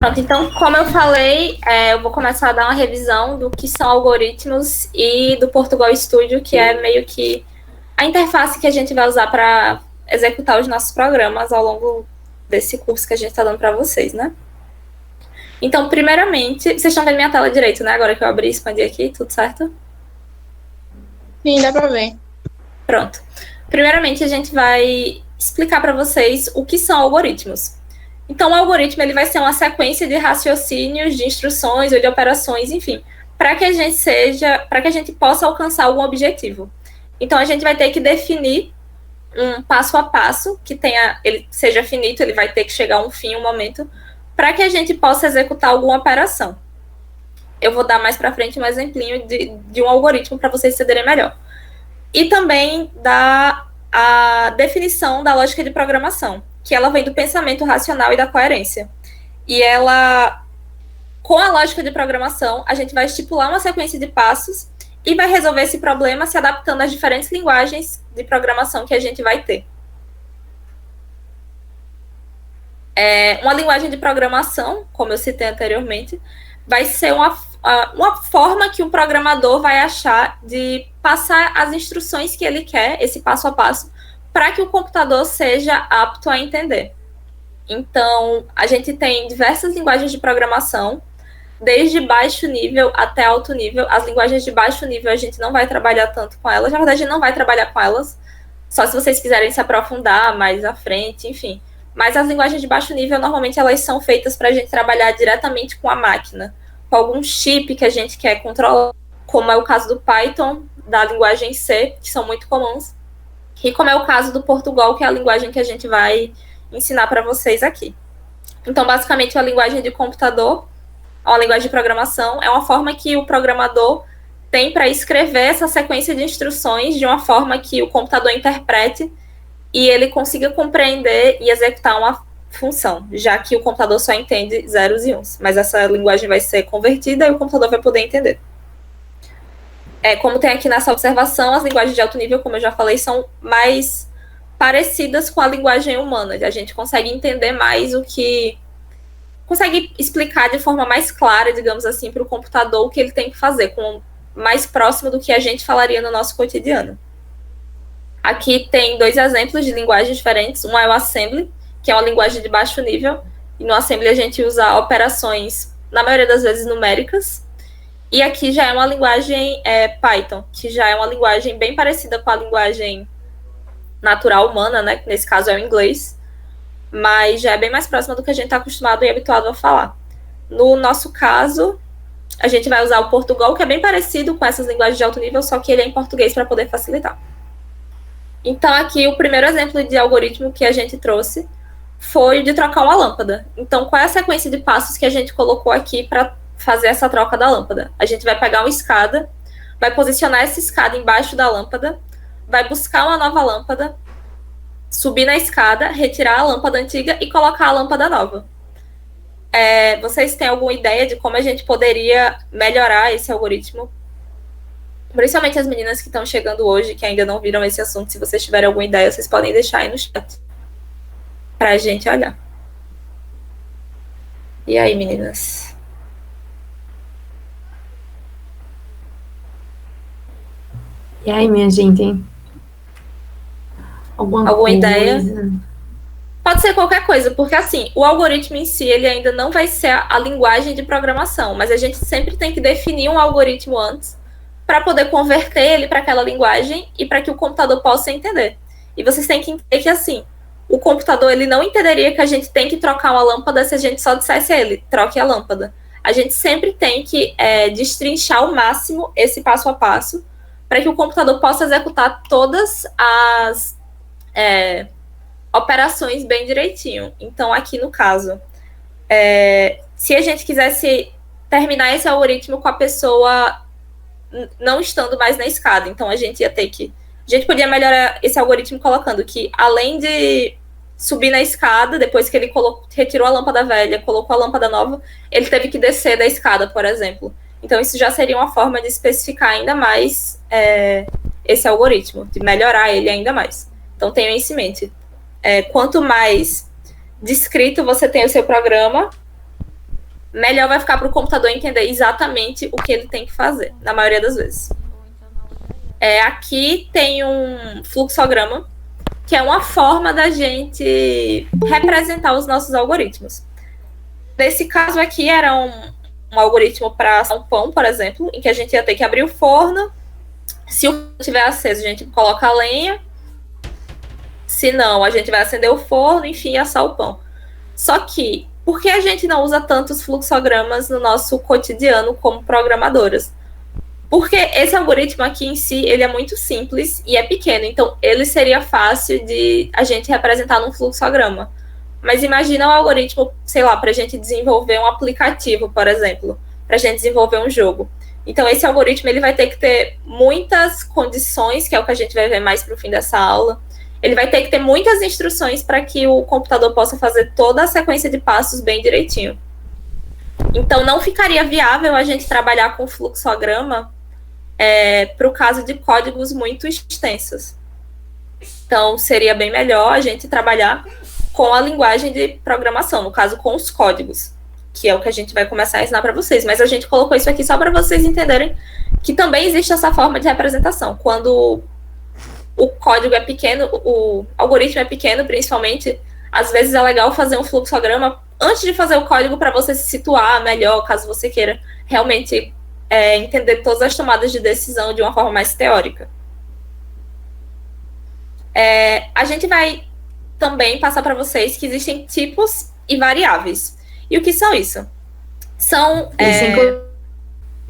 Pronto, então, como eu falei, eu vou começar a dar uma revisão do que são algoritmos e do Portugal Studio, que é meio que a interface que a gente vai usar para executar os nossos programas ao longo desse curso que a gente está dando para vocês, né? Então, primeiramente, vocês estão vendo minha tela direito, né? Agora que eu abri e expandi aqui, tudo certo? Sim, dá para ver. Pronto. Primeiramente, a gente vai explicar para vocês o que são algoritmos. Então, o algoritmo ele vai ser uma sequência de raciocínios, de instruções ou de operações, enfim, para que a gente possa alcançar algum objetivo. Então, a gente vai ter que definir um passo a passo que ele seja finito, ele vai ter que chegar a um fim, um momento, para que a gente possa executar alguma operação. Eu vou dar mais para frente um exemplinho de um algoritmo para vocês entenderem melhor. E também a definição da lógica de programação, que ela vem do pensamento racional e da coerência. E ela, com a lógica de programação, a gente vai estipular uma sequência de passos e vai resolver esse problema se adaptando às diferentes linguagens de programação que a gente vai ter. Uma linguagem de programação, como eu citei anteriormente, vai ser uma forma que o programador vai achar de passar as instruções que ele quer, esse passo a passo, para que o computador seja apto a entender. Então, a gente tem diversas linguagens de programação, desde baixo nível até alto nível. As linguagens de baixo nível a gente não vai trabalhar tanto com elas, na verdade, não vai trabalhar com elas, só se vocês quiserem se aprofundar mais à frente, enfim. Mas as linguagens de baixo nível, normalmente, elas são feitas para a gente trabalhar diretamente com a máquina, com algum chip que a gente quer controlar, como é o caso do Python, da linguagem C, que são muito comuns, e como é o caso do Portugal, que é a linguagem que a gente vai ensinar para vocês aqui. Então, basicamente, a linguagem de computador, a linguagem de programação, é uma forma que o programador tem para escrever essa sequência de instruções de uma forma que o computador interprete e ele consiga compreender e executar uma função, já que o computador só entende zeros e uns. Mas essa linguagem vai ser convertida e o computador vai poder entender. Como tem aqui nessa observação, as linguagens de alto nível, como eu já falei, são mais parecidas com a linguagem humana. A gente consegue entender mais o que... consegue explicar de forma mais clara, digamos assim, para o computador o que ele tem que fazer, mais próximo do que a gente falaria no nosso cotidiano. Aqui tem 2 exemplos de linguagens diferentes. Um é o Assembly, que é uma linguagem de baixo nível, e no Assembly a gente usa operações, na maioria das vezes, numéricas. E aqui já é uma linguagem Python, que já é uma linguagem bem parecida com a linguagem natural humana, né? Que nesse caso é o inglês, mas já é bem mais próxima do que a gente está acostumado e habituado a falar. No nosso caso, a gente vai usar o Portugal, que é bem parecido com essas linguagens de alto nível, só que ele é em português para poder facilitar. Então, aqui, o primeiro exemplo de algoritmo que a gente trouxe foi de trocar uma lâmpada. Então, qual é a sequência de passos que a gente colocou aqui para fazer essa troca da lâmpada? A gente vai pegar uma escada, vai posicionar essa escada embaixo da lâmpada, vai buscar uma nova lâmpada, subir na escada, retirar a lâmpada antiga e colocar a lâmpada nova. Vocês têm alguma ideia de como a gente poderia melhorar esse algoritmo? Principalmente as meninas que estão chegando hoje, que ainda não viram esse assunto, se vocês tiverem alguma ideia, vocês podem deixar aí no chat para a gente olhar. E aí, meninas? E aí, minha gente? Alguma ideia? Pode ser qualquer coisa, porque assim, o algoritmo em si, ele ainda não vai ser a linguagem de programação, mas a gente sempre tem que definir um algoritmo antes para poder converter ele para aquela linguagem e para que o computador possa entender. E vocês têm que entender que, assim, o computador ele não entenderia que a gente tem que trocar uma lâmpada se a gente só dissesse a ele, troque a lâmpada. A gente sempre tem que destrinchar ao máximo esse passo a passo para que o computador possa executar todas as operações bem direitinho. Então, aqui no caso, se a gente quisesse terminar esse algoritmo com a pessoa não estando mais na escada, então a gente ia ter que... A gente podia melhorar esse algoritmo colocando que, além de subir na escada, depois que ele retirou a lâmpada velha, colocou a lâmpada nova, ele teve que descer da escada, por exemplo. Então, isso já seria uma forma de especificar ainda mais esse algoritmo, de melhorar ele ainda mais. Então, tenham isso em mente. Quanto mais descrito você tem o seu programa, melhor vai ficar para o computador entender exatamente o que ele tem que fazer, na maioria das vezes. Aqui tem um fluxograma, que é uma forma da gente representar os nossos algoritmos. Nesse caso aqui, era um algoritmo para assar um pão, por exemplo, em que a gente ia ter que abrir o forno. Se o forno estiver aceso, a gente coloca a lenha. Se não, a gente vai acender o forno, enfim, assar o pão. Só que, por que a gente não usa tantos fluxogramas no nosso cotidiano como programadoras? Porque esse algoritmo aqui em si, ele é muito simples e é pequeno, então ele seria fácil de a gente representar num fluxograma. Mas imagina um algoritmo, sei lá, para a gente desenvolver um aplicativo, por exemplo, para a gente desenvolver um jogo. Então esse algoritmo ele vai ter que ter muitas condições, que é o que a gente vai ver mais para o fim dessa aula. Ele vai ter que ter muitas instruções para que o computador possa fazer toda a sequência de passos bem direitinho. Então não ficaria viável a gente trabalhar com fluxograma para o caso de códigos muito extensos. Então seria bem melhor a gente trabalhar com a linguagem de programação, no caso com os códigos, que é o que a gente vai começar a ensinar para vocês. Mas a gente colocou isso aqui só para vocês entenderem que também existe essa forma de representação. Quando o código é pequeno, o algoritmo é pequeno, principalmente, às vezes é legal fazer um fluxograma antes de fazer o código para você se situar melhor, caso você queira realmente entender todas as tomadas de decisão de uma forma mais teórica. A gente vai também passar para vocês que existem tipos e variáveis. E o que são isso? São...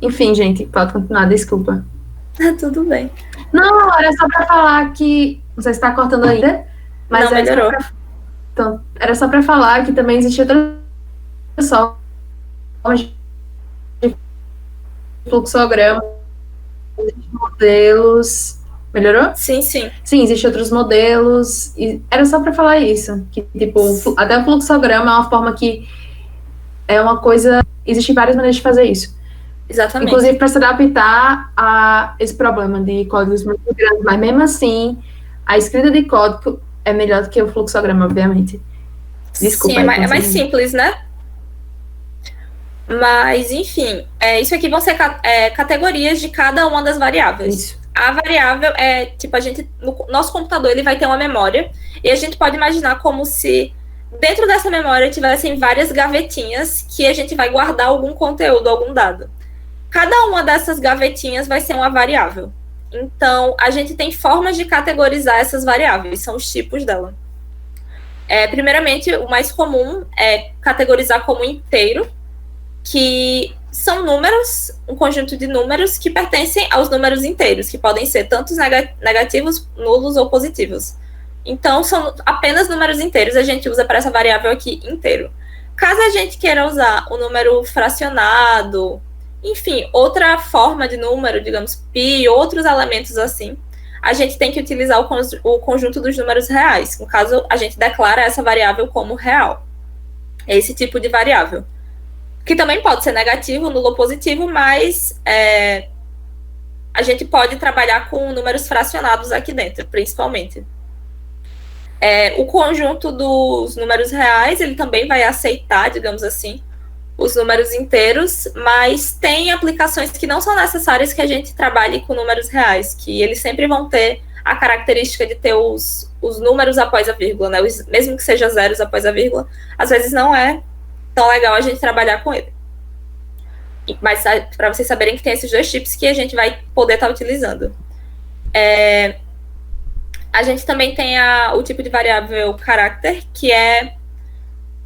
Enfim, gente, pode continuar, desculpa. Tudo bem. Não, era só para falar que... Não sei se está cortando ainda, mas não, melhorou. Então, era só para falar que também existe outra formas de fluxograma, modelos... Melhorou? Sim, sim. Sim, existem outros modelos. E era só para falar isso. Que, tipo, até o fluxograma é uma forma que é uma coisa... Existem várias maneiras de fazer isso. Exatamente. Inclusive para se adaptar a esse problema de códigos muito grandes. Mas mesmo assim, a escrita de código é melhor do que o fluxograma, obviamente. Desculpa. Sim, é mais simples, né? Mas, enfim, isso aqui vão ser categorias de cada uma das variáveis. Isso. A variável tipo, no nosso computador ele vai ter uma memória, e a gente pode imaginar como se dentro dessa memória tivessem várias gavetinhas que a gente vai guardar algum conteúdo, algum dado. Cada uma dessas gavetinhas vai ser uma variável. Então, a gente tem formas de categorizar essas variáveis, são os tipos dela. Primeiramente, o mais comum é categorizar como inteiro, que são números, um conjunto de números que pertencem aos números inteiros, que podem ser tanto negativos, nulos ou positivos. Então, são apenas números inteiros, a gente usa para essa variável aqui inteiro. Caso a gente queira usar o número fracionado, enfim, outra forma de número, digamos, pi, outros elementos assim, a gente tem que utilizar o conjunto dos números reais. No caso, a gente declara essa variável como real. É esse tipo de variável. Que também pode ser negativo, nulo ou positivo, mas a gente pode trabalhar com números fracionados aqui dentro, principalmente. O conjunto dos números reais, ele também vai aceitar, digamos assim, os números inteiros, mas tem aplicações que não são necessárias que a gente trabalhe com números reais, que eles sempre vão ter a característica de ter os números após a vírgula, né? Mesmo que seja zeros após a vírgula, às vezes não é tão legal a gente trabalhar com ele. Mas para vocês saberem que tem esses dois tipos que a gente vai poder estar utilizando. A gente também tem o tipo de variável character, que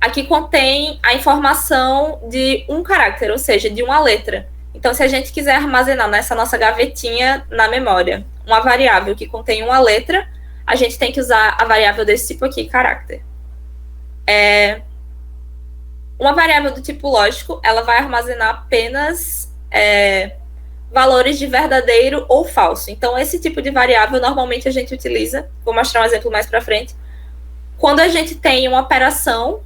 aqui contém a informação de um caráter, ou seja, de uma letra. Então, se a gente quiser armazenar nessa nossa gavetinha na memória uma variável que contém uma letra, a gente tem que usar a variável desse tipo aqui, character. Uma variável do tipo lógico, ela vai armazenar apenas valores de verdadeiro ou falso. Então, esse tipo de variável, normalmente, a gente utiliza, vou mostrar um exemplo mais para frente, quando a gente tem uma operação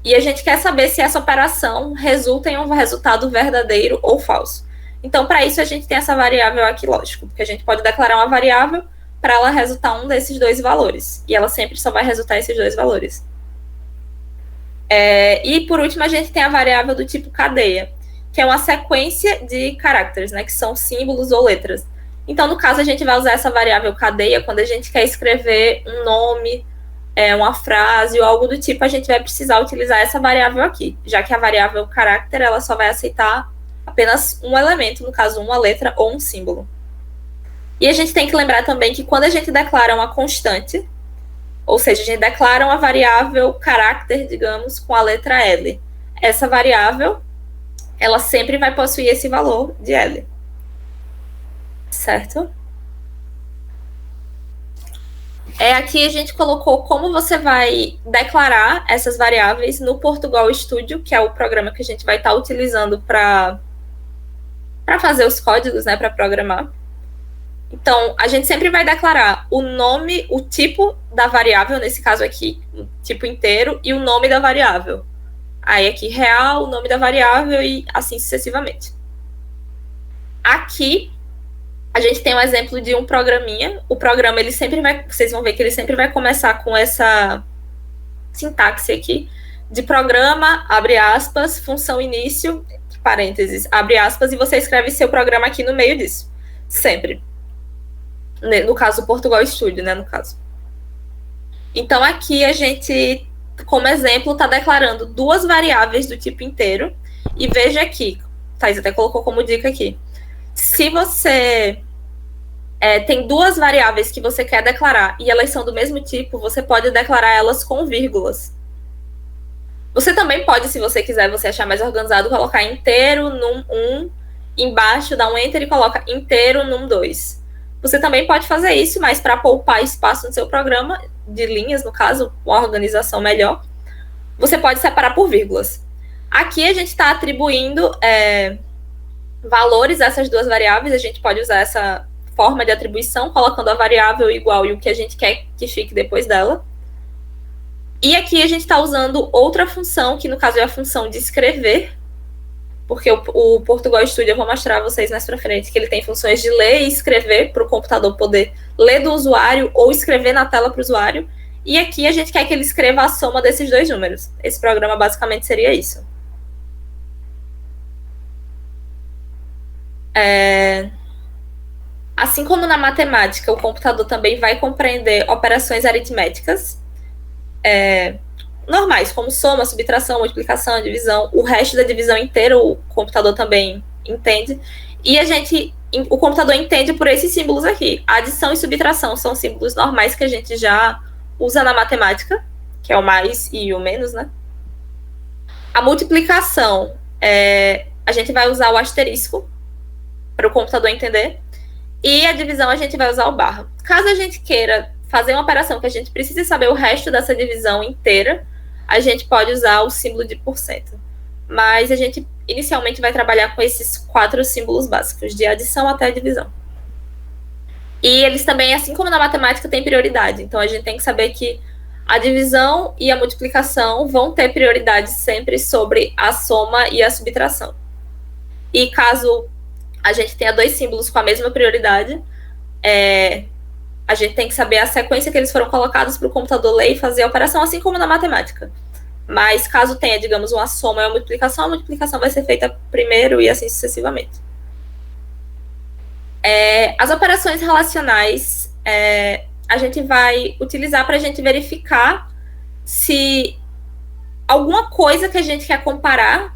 e a gente quer saber se essa operação resulta em um resultado verdadeiro ou falso. Então, para isso, a gente tem essa variável aqui, lógico, porque a gente pode declarar uma variável para ela resultar um desses dois valores, e ela sempre só vai resultar esses dois valores. E, por último, a gente tem a variável do tipo cadeia, que é uma sequência de caracteres, né, que são símbolos ou letras. Então, no caso, a gente vai usar essa variável cadeia quando a gente quer escrever um nome, uma frase ou algo do tipo, a gente vai precisar utilizar essa variável aqui, já que a variável caráter, ela só vai aceitar apenas um elemento, no caso, uma letra ou um símbolo. E a gente tem que lembrar também que quando a gente declara uma constante, ou seja, a gente declara uma variável caráter, digamos, com a letra L. Essa variável, ela sempre vai possuir esse valor de L. Certo? Aqui a gente colocou como você vai declarar essas variáveis no Portugal Studio, que é o programa que a gente vai estar utilizando para fazer os códigos, né, para programar. Então, a gente sempre vai declarar o nome, o tipo da variável, nesse caso aqui, o tipo inteiro, e o nome da variável. Aí aqui, real, o nome da variável e assim sucessivamente. Aqui, a gente tem um exemplo de um programinha. O programa, ele sempre vai, vocês vão ver que ele sempre vai começar com essa sintaxe aqui, de programa, abre aspas, função início, parênteses, abre aspas, e você escreve seu programa aqui no meio disso. Sempre. No caso, o Portugal Studio, né, no caso. Então, aqui a gente, como exemplo, está declarando duas variáveis do tipo inteiro. E veja aqui, Thais até colocou como dica aqui. Se você tem duas variáveis que você quer declarar e elas são do mesmo tipo, você pode declarar elas com vírgulas. Você também pode, se você quiser, você achar mais organizado, colocar inteiro num 1, embaixo dá um enter e coloca inteiro num 2. Você também pode fazer isso, mas para poupar espaço no seu programa, de linhas, no caso, uma organização melhor, você pode separar por vírgulas. Aqui a gente está atribuindo valores a essas duas variáveis, a gente pode usar essa forma de atribuição, colocando a variável igual e o que a gente quer que fique depois dela. E aqui a gente está usando outra função, que no caso é a função de escrever, porque o Portugal Studio, eu vou mostrar a vocês mais para frente, que ele tem funções de ler e escrever para o computador poder ler do usuário ou escrever na tela para o usuário. E aqui a gente quer que ele escreva a soma desses dois números. Esse programa basicamente seria isso. Assim como na matemática, o computador também vai compreender operações aritméticas normais, como soma, subtração, multiplicação, divisão. O resto da divisão inteira o computador também entende. E o computador entende por esses símbolos aqui. Adição e subtração são símbolos normais que a gente já usa na matemática, que é o mais e o menos, né? A multiplicação, a gente vai usar o asterisco para o computador entender. E a divisão a gente vai usar o barra. Caso a gente queira fazer uma operação que a gente precise saber o resto dessa divisão inteira, a gente pode usar o símbolo de porcento. Mas a gente inicialmente vai trabalhar com esses 4 símbolos básicos, de adição até a divisão. E eles também, assim como na matemática, têm prioridade. Então a gente tem que saber que a divisão e a multiplicação vão ter prioridade sempre sobre a soma e a subtração. E caso a gente tenha 2 símbolos com a mesma prioridade, a gente tem que saber a sequência que eles foram colocados para o computador ler e fazer a operação, assim como na matemática. Mas caso tenha, digamos, uma soma e uma multiplicação, a multiplicação vai ser feita primeiro e assim sucessivamente. As operações relacionais a gente vai utilizar para a gente verificar se alguma coisa que a gente quer comparar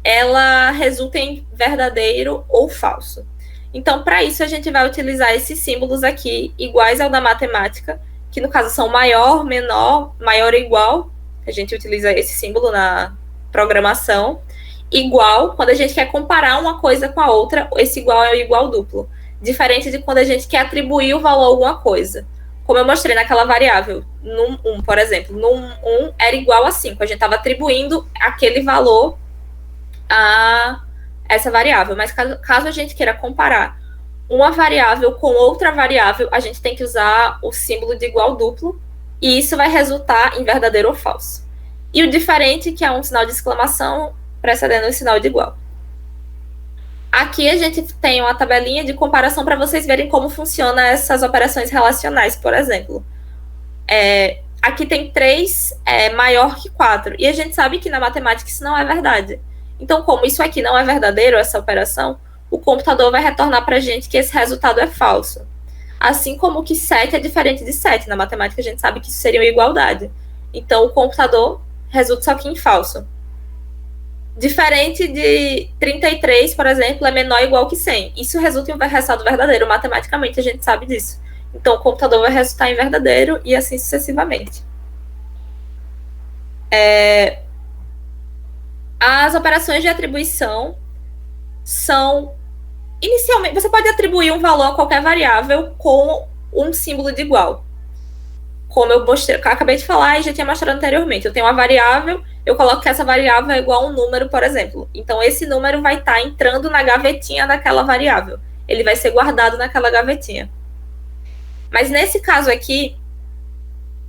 ela resulta em verdadeiro ou falso. Então, para isso, a gente vai utilizar esses símbolos aqui, iguais ao da matemática, que no caso são maior, menor, maior ou igual. A gente utiliza esse símbolo na programação. Igual, quando a gente quer comparar uma coisa com a outra, esse igual é o igual duplo. Diferente de quando a gente quer atribuir o valor a alguma coisa. Como eu mostrei naquela variável, num1, por exemplo. Num1 era igual a 5. A gente estava atribuindo aquele valor a essa variável, mas caso a gente queira comparar uma variável com outra variável, a gente tem que usar o símbolo de igual duplo, e isso vai resultar em verdadeiro ou falso. E o diferente, que é um sinal de exclamação precedendo o sinal de igual. Aqui a gente tem uma tabelinha de comparação para vocês verem como funcionam essas operações relacionais, por exemplo. aqui tem 3 maior que 4. E a gente sabe que na matemática isso não é verdade. Então, como isso aqui não é verdadeiro, essa operação, o computador vai retornar para a gente que esse resultado é falso. Assim como que 7 é diferente de 7. Na matemática, a gente sabe que isso seria uma igualdade. Então, o computador resulta só que em falso. Diferente de 33, por exemplo, é menor ou igual que 100. Isso resulta em um resultado verdadeiro. Matematicamente, a gente sabe disso. Então, o computador vai resultar em verdadeiro e assim sucessivamente. As operações de atribuição são... Inicialmente, você pode atribuir um valor a qualquer variável com um símbolo de igual. Como eu acabei de falar e já tinha mostrado anteriormente. Eu tenho uma variável, eu coloco que essa variável é igual a um número, por exemplo. Então, esse número vai estar entrando na gavetinha daquela variável. Ele vai ser guardado naquela gavetinha. Mas nesse caso aqui,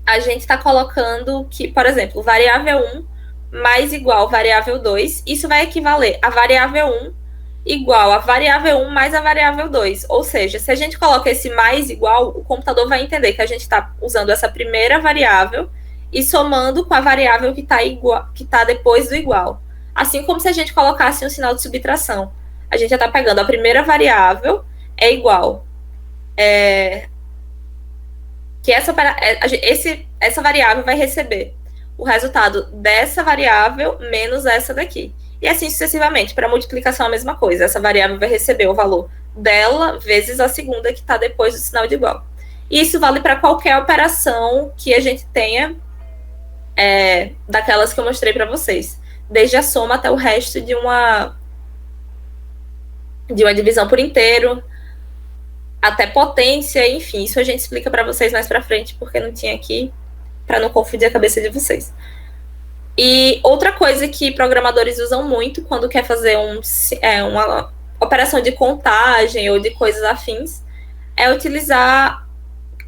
a gente está colocando que, por exemplo, variável 1 mais igual variável 2. Isso vai equivaler a variável 1 igual a variável 1 mais a variável 2. Ou seja, se a gente coloca esse mais igual, o computador vai entender que a gente está usando essa primeira variável e somando com a variável que está depois do igual. Assim como se a gente colocasse um sinal de subtração. A gente já está pegando a primeira variável é igual. Que essa variável vai receber o resultado dessa variável menos essa daqui. E assim sucessivamente. Para multiplicação, a mesma coisa. Essa variável vai receber o valor dela vezes a segunda que está depois do sinal de igual. E isso vale para qualquer operação que a gente tenha daquelas que eu mostrei para vocês. Desde a soma até o resto de uma divisão por inteiro, até potência, enfim. Isso a gente explica para vocês mais para frente, porque não tinha aqui, para não confundir a cabeça de vocês. E outra coisa que programadores usam muito quando quer fazer uma operação de contagem ou de coisas afins é utilizar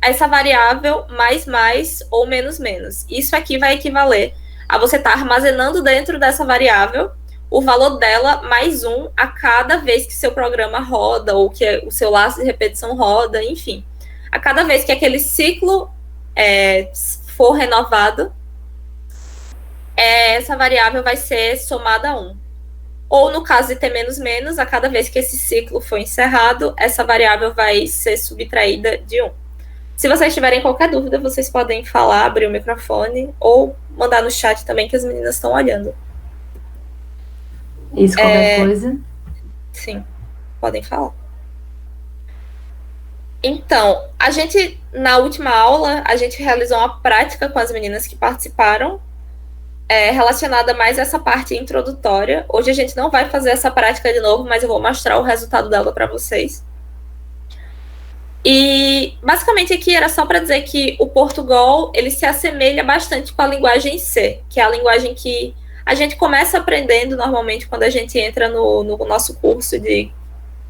essa variável mais ou menos. Isso aqui vai equivaler a você estar armazenando dentro dessa variável o valor dela mais 1 a cada vez que seu programa roda ou que o seu laço de repetição roda, enfim. A cada vez que aquele ciclo for renovado, essa variável vai ser somada a 1. Ou no caso de ter menos, a cada vez que esse ciclo for encerrado, essa variável vai ser subtraída de 1. Se vocês tiverem qualquer dúvida, vocês podem falar, abrir o microfone ou mandar no chat também, que as meninas estão olhando. Isso, qualquer coisa. Sim, podem falar. Então, na última aula, a gente realizou uma prática com as meninas que participaram, relacionada mais a essa parte introdutória. Hoje a gente não vai fazer essa prática de novo, mas eu vou mostrar o resultado dela para vocês. E, basicamente, aqui era só para dizer que o Portugal, ele se assemelha bastante com a linguagem C, que é a linguagem que a gente começa aprendendo normalmente quando a gente entra no nosso curso de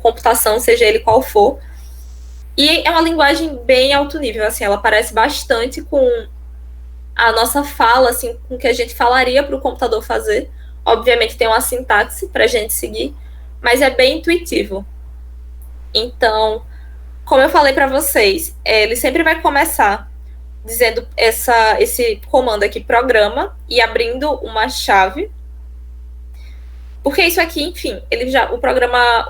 computação, seja ele qual for. E é uma linguagem bem alto nível, assim, ela parece bastante com a nossa fala, assim, com o que a gente falaria para o computador fazer. Obviamente tem uma sintaxe para a gente seguir, mas é bem intuitivo. Então, como eu falei para vocês, ele sempre vai começar dizendo esse comando aqui, programa, e abrindo uma chave. Porque isso aqui, enfim,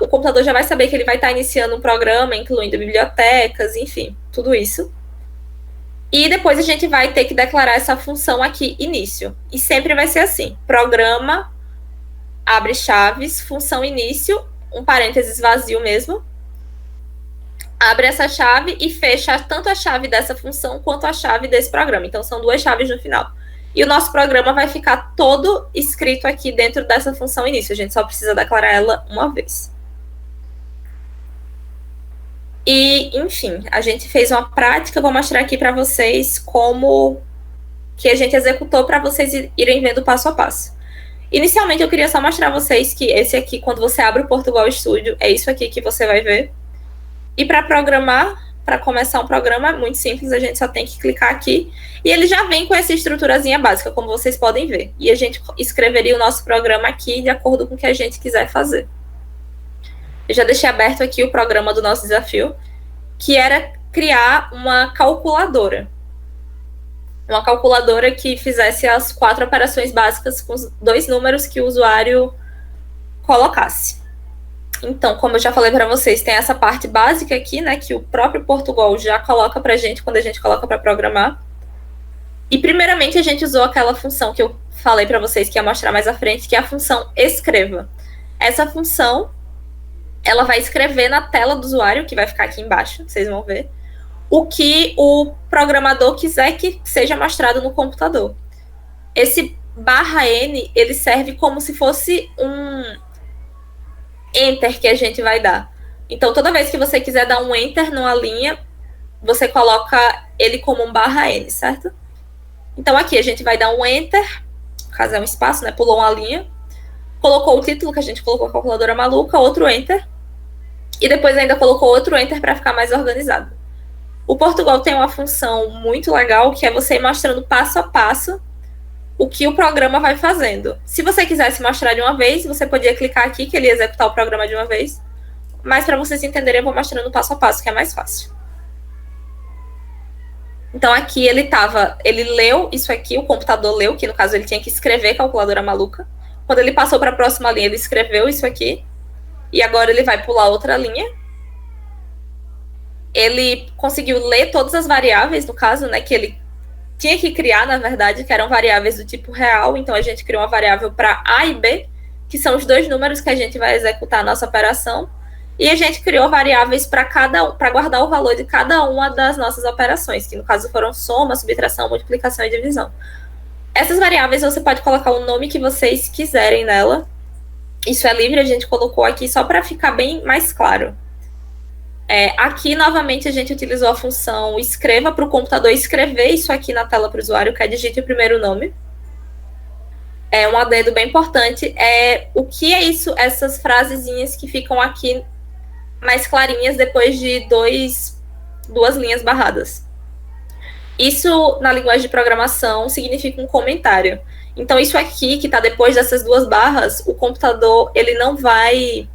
o computador já vai saber que ele vai estar iniciando um programa, incluindo bibliotecas, enfim, tudo isso. E depois a gente vai ter que declarar essa função aqui, início. E sempre vai ser assim, programa, abre chaves, função início, um parênteses vazio mesmo, abre essa chave e fecha tanto a chave dessa função quanto a chave desse programa. Então, são 2 chaves no final. E o nosso programa vai ficar todo escrito aqui dentro dessa função início. A gente só precisa declarar ela uma vez. E, enfim, a gente fez uma prática. Eu vou mostrar aqui para vocês como que a gente executou para vocês irem vendo passo a passo. Inicialmente, eu queria só mostrar a vocês que esse aqui, quando você abre o Portugal Studio, é isso aqui que você vai ver. E para programar, para começar um programa, é muito simples, a gente só tem que clicar aqui. E ele já vem com essa estruturazinha básica, como vocês podem ver. E a gente escreveria o nosso programa aqui de acordo com o que a gente quiser fazer. Eu já deixei aberto aqui o programa do nosso desafio, que era criar uma calculadora. Uma calculadora que fizesse as 4 operações básicas com os 2 números que o usuário colocasse. Então, como eu já falei para vocês, tem essa parte básica aqui, né, que o próprio Portugal já coloca para a gente quando a gente coloca para programar. E, primeiramente, a gente usou aquela função que eu falei para vocês que ia mostrar mais à frente, que é a função escreva. Essa função, ela vai escrever na tela do usuário, que vai ficar aqui embaixo, vocês vão ver, o que o programador quiser que seja mostrado no computador. Esse /n, ele serve como se fosse um enter que a gente vai dar. Então, toda vez que você quiser dar um enter numa linha, você coloca ele como um /n, certo? Então, aqui a gente vai dar um enter, no caso é um espaço, né? Pulou uma linha, colocou o título, que a gente colocou a calculadora maluca, outro enter, e depois ainda colocou outro enter para ficar mais organizado. O Portugal tem uma função muito legal, que é você ir mostrando passo a passo o que o programa vai fazendo. Se você quisesse mostrar de uma vez, você podia clicar aqui, que ele ia executar o programa de uma vez. Mas para vocês entenderem, eu vou mostrando passo a passo, que é mais fácil. Então aqui ele leu isso aqui, o computador leu, que no caso ele tinha que escrever calculadora maluca. Quando ele passou para a próxima linha, ele escreveu isso aqui. E agora ele vai pular outra linha. Ele conseguiu ler todas as variáveis, no caso, né, que ele tinha que criar, na verdade, que eram variáveis do tipo real. Então, a gente criou uma variável para A e B, que são os 2 números que a gente vai executar a nossa operação. E a gente criou variáveis para guardar o valor de cada uma das nossas operações, que no caso foram soma, subtração, multiplicação e divisão. Essas variáveis você pode colocar o nome que vocês quiserem nela. Isso é livre, a gente colocou aqui só para ficar bem mais claro. Aqui, novamente, a gente utilizou a função escreva para o computador escrever isso aqui na tela para o usuário, que é digite o primeiro nome. Um adendo bem importante. O que é isso, essas frasezinhas que ficam aqui mais clarinhas depois de 2 linhas barradas? Isso, na linguagem de programação, significa um comentário. Então, isso aqui, que está depois dessas 2 barras, o computador, ele não vai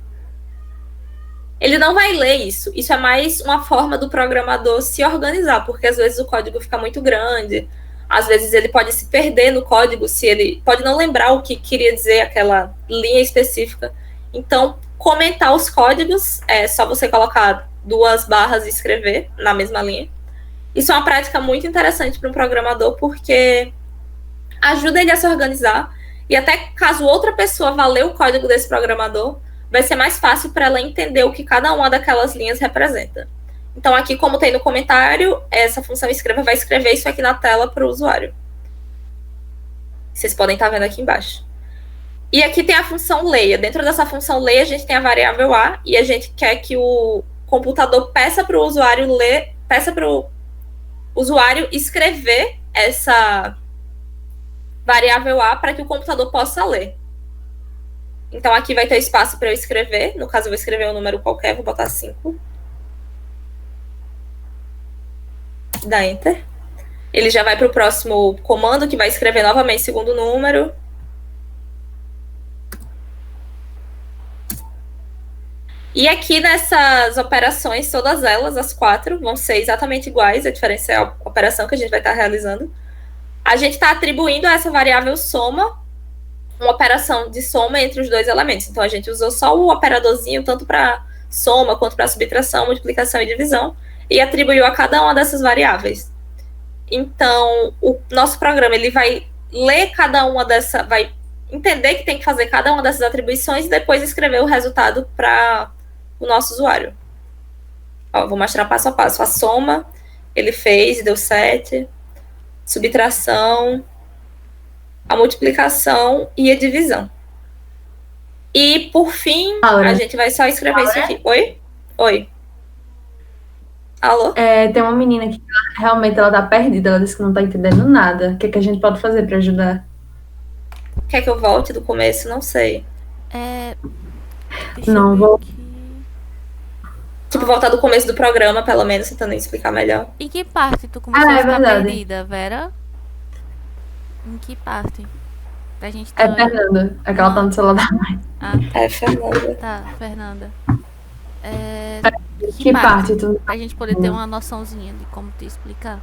ler isso. Isso é mais uma forma do programador se organizar, porque às vezes o código fica muito grande, às vezes ele pode se perder no código, se ele pode não lembrar o que queria dizer aquela linha específica. Então, comentar os códigos é só você colocar 2 barras e escrever na mesma linha. Isso é uma prática muito interessante para um programador, porque ajuda ele a se organizar, e até caso outra pessoa vá ler o código desse programador, vai ser mais fácil para ela entender o que cada uma daquelas linhas representa. Então, aqui, como tem no comentário, essa função escreva vai escrever isso aqui na tela para o usuário. Vocês podem estar vendo aqui embaixo. E aqui tem a função leia. Dentro dessa função leia, a gente tem a variável A, e a gente quer que o computador peça para o usuário ler, peça para o usuário escrever essa variável A para que o computador possa ler. Então, aqui vai ter espaço para eu escrever. No caso, eu vou escrever um número qualquer, vou botar 5. Dá Enter. Ele já vai para o próximo comando, que vai escrever novamente o segundo número. E aqui nessas operações, todas elas, as 4, vão ser exatamente iguais. A diferença é a operação que a gente vai estar realizando. A gente está atribuindo a essa variável soma uma operação de soma entre os 2 elementos. Então, a gente usou só o operadorzinho, tanto para soma, quanto para subtração, multiplicação e divisão, e atribuiu a cada uma dessas variáveis. Então, o nosso programa, ele vai ler cada uma dessas, vai entender que tem que fazer cada uma dessas atribuições e depois escrever o resultado para o nosso usuário. Vou mostrar passo a passo. A soma, ele fez e deu 7. Subtração, a multiplicação e a divisão. E, por fim, a gente vai só escrever isso aqui. Oi? Alô? Tem uma menina que realmente ela tá perdida, ela disse que não tá entendendo nada. O que a gente pode fazer para ajudar? Quer que eu volte do começo? Não sei. Não, vou... Tipo, voltar do começo do programa, pelo menos, tentando explicar melhor. Em que parte tu começou a ficar perdida, Vera? Em que parte? Pra gente É Fernanda, é que ela tá no celular da mãe. É Fernanda. Tá, Fernanda. Que parte tu... Pra gente poder ter uma noçãozinha de como te explicar.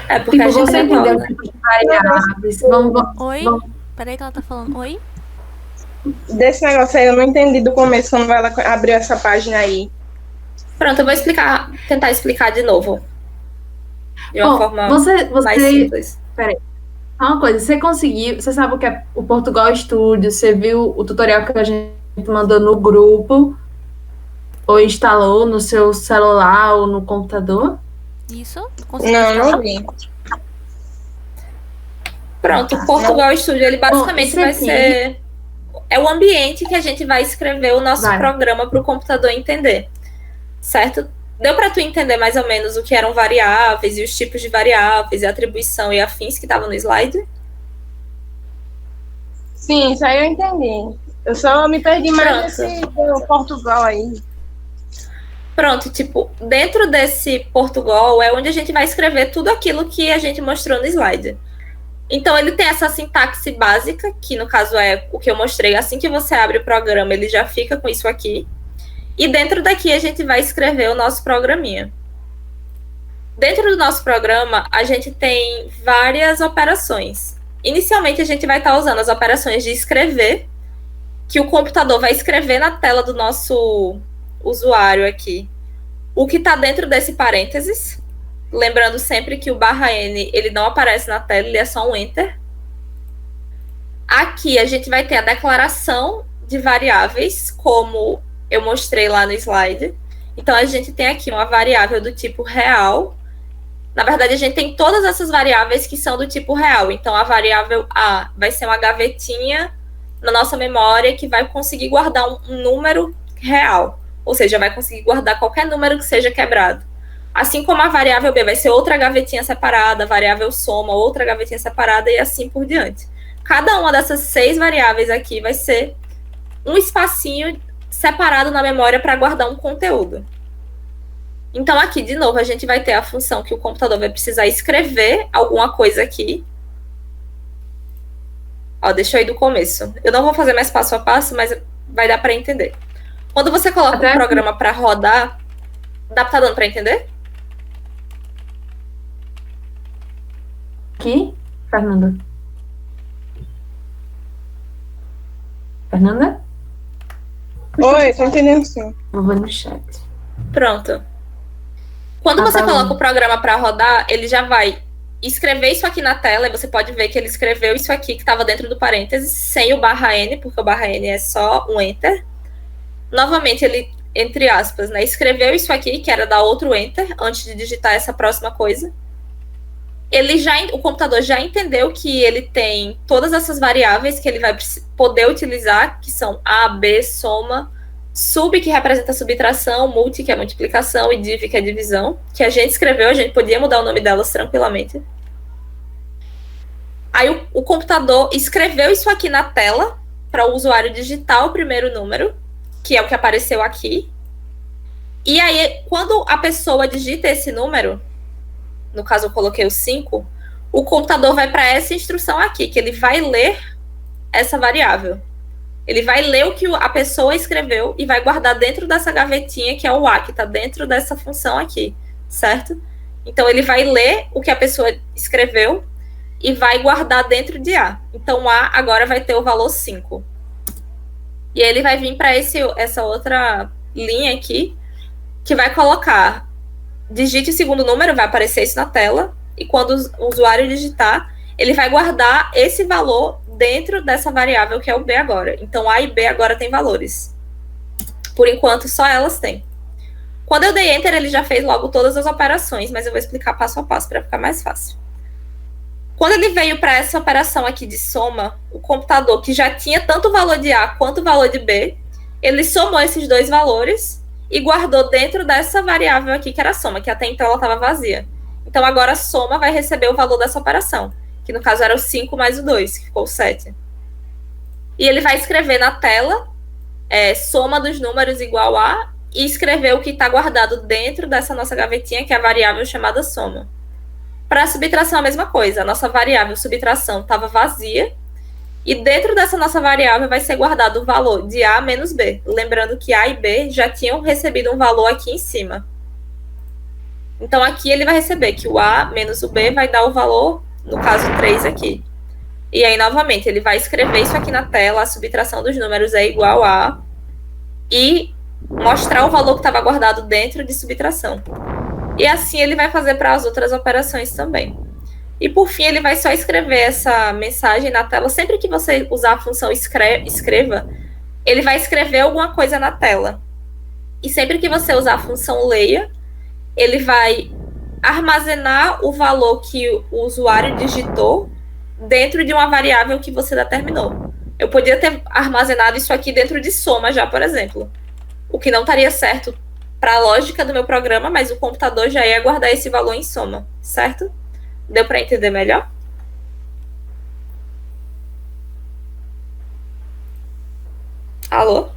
É porque a Tipo, gente você resolve, entendeu né? tipo de variáveis. Oi? Vamos. Peraí que ela tá falando. Oi? Desse negócio aí eu não entendi do começo, quando ela abriu essa página aí. Pronto, eu vou tentar explicar de novo. De uma Bom, forma você, mais você, simples. peraí, só uma coisa, você conseguiu, você sabe o que é o Portugal Studio, você viu o tutorial que a gente mandou no grupo, ou instalou no seu celular ou no computador? Isso? Consegui Não, instalar? não vi. Pronto, o Portugal Studio, ele Bom, basicamente esse vai aqui, ser... É o ambiente que a gente vai escrever o nosso vai. programa para o computador entender, certo? Deu para tu entender mais ou menos o que eram variáveis e os tipos de variáveis e atribuição e afins que estavam no slide? Sim, isso aí eu entendi. Eu só me perdi mais Pronto. nesse do Portugal aí. Pronto, tipo, dentro desse Portugal é onde a gente vai escrever tudo aquilo que a gente mostrou no slide. Então, ele tem essa sintaxe básica, que no caso é o que eu mostrei. Assim que você abre o programa, ele já fica com isso aqui. E dentro daqui, a gente vai escrever o nosso programinha. Dentro do nosso programa, a gente tem várias operações. Inicialmente, a gente vai estar usando as operações de escrever, que o computador vai escrever na tela do nosso usuário aqui o que está dentro desse parênteses. Lembrando sempre que o /n ele não aparece na tela, ele é só um enter. Aqui a gente vai ter a declaração de variáveis, como eu mostrei lá no slide. Então a gente tem aqui uma variável do tipo real. Na verdade, a gente tem todas essas variáveis que são do tipo real. Então a variável A vai ser uma gavetinha na nossa memória que vai conseguir guardar um número real. Ou seja, vai conseguir guardar qualquer número que seja quebrado. Assim como a variável B vai ser outra gavetinha separada, a variável soma, outra gavetinha separada e assim por diante. Cada uma dessas 6 variáveis aqui vai ser um espacinho separado na memória para guardar um conteúdo. Então aqui, de novo, a gente vai ter a função que o computador vai precisar escrever alguma coisa aqui. Ó, deixa eu ir do começo. Eu não vou fazer mais passo a passo, mas vai dar para entender. Quando você coloca um programa para rodar, tá dando para entender? Aqui, Fernanda. Fernanda? Oi, tô entendendo sim. Eu vou no chat. Pronto. Quando você coloca o programa para rodar, ele já vai escrever isso aqui na tela, e você pode ver que ele escreveu isso aqui que estava dentro do parênteses, sem o /n, porque o /n é só um enter. Novamente, ele, entre aspas, né, escreveu isso aqui, que era dar outro enter, antes de digitar essa próxima coisa. O computador já entendeu que ele tem todas essas variáveis que ele vai poder utilizar, que são A, B, soma, sub, que representa subtração, multi, que é multiplicação, e div, que é divisão, que a gente escreveu, a gente podia mudar o nome delas tranquilamente. Aí o computador escreveu isso aqui na tela, para o usuário digitar o primeiro número, que é o que apareceu aqui. E aí, quando a pessoa digita esse número, no caso eu coloquei o 5, o computador vai para essa instrução aqui, que ele vai ler essa variável. Ele vai ler o que a pessoa escreveu e vai guardar dentro dessa gavetinha, que é o A, que está dentro dessa função aqui, certo? Então, ele vai ler o que a pessoa escreveu e vai guardar dentro de A. Então, A agora vai ter o valor 5. E ele vai vir para essa outra linha aqui, que vai colocar, digite o segundo número, vai aparecer isso na tela, e quando o usuário digitar, ele vai guardar esse valor dentro dessa variável que é o B agora. Então, A e B agora têm valores. Por enquanto, só elas têm. Quando eu dei Enter, ele já fez logo todas as operações, mas eu vou explicar passo a passo para ficar mais fácil. Quando ele veio para essa operação aqui de soma, o computador, que já tinha tanto o valor de A quanto o valor de B, ele somou esses dois valores e guardou dentro dessa variável aqui, que era a soma, que até então ela estava vazia. Então, agora a soma vai receber o valor dessa operação, que no caso era o 5 mais o 2, que ficou o 7. E ele vai escrever na tela, soma dos números igual a, e escrever o que está guardado dentro dessa nossa gavetinha, que é a variável chamada soma. Para a subtração, a mesma coisa. A nossa variável subtração estava vazia, e dentro dessa nossa variável vai ser guardado o valor de A menos B. Lembrando que A e B já tinham recebido um valor aqui em cima. Então, aqui ele vai receber que o A menos o B vai dar o valor, no caso, 3 aqui. E aí, novamente, ele vai escrever isso aqui na tela, a subtração dos números é igual a... E mostrar o valor que estava guardado dentro de subtração. E assim ele vai fazer para as outras operações também. E por fim, ele vai só escrever essa mensagem na tela. Sempre que você usar a função escreva, ele vai escrever alguma coisa na tela. E sempre que você usar a função leia, ele vai armazenar o valor que o usuário digitou dentro de uma variável que você determinou. Eu podia ter armazenado isso aqui dentro de soma já, por exemplo. O que não estaria certo para a lógica do meu programa, mas o computador já ia guardar esse valor em soma, certo? Deu para entender melhor? Alô?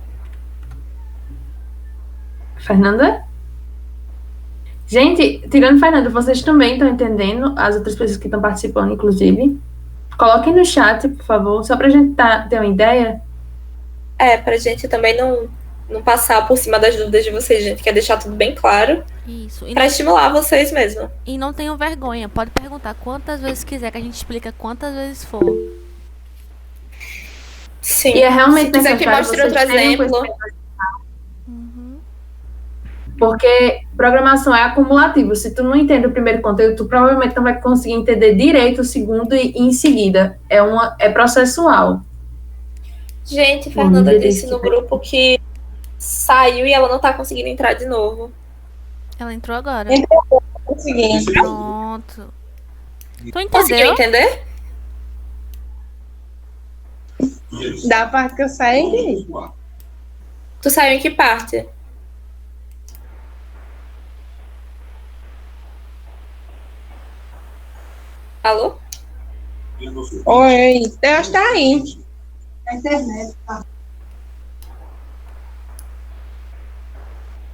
Fernanda? Gente, tirando Fernanda, vocês também estão entendendo? As outras pessoas que estão participando, inclusive. Coloquem no chat, por favor, só para a gente ter uma ideia. Para a gente também não passar por cima das dúvidas de vocês, gente. Quer deixar tudo bem claro. Isso. Para estimular vocês mesmo. E não tenham vergonha. Pode perguntar quantas vezes quiser, que a gente explica quantas vezes for. Sim. E é realmente se quiser que mostre outro exemplo. Porque programação é acumulativo. Se tu não entende o primeiro conteúdo, tu provavelmente não vai conseguir entender direito o segundo e em seguida. É processual. Gente, Fernanda disse no grupo que saiu e ela não tá conseguindo entrar de novo. Ela entrou agora. Consegui. Pronto. Tu Conseguiu entendeu? entender? Da parte que eu saí. Tu saiu em que parte? Alô? Oi, eu acho que tá aí. Na internet, tá.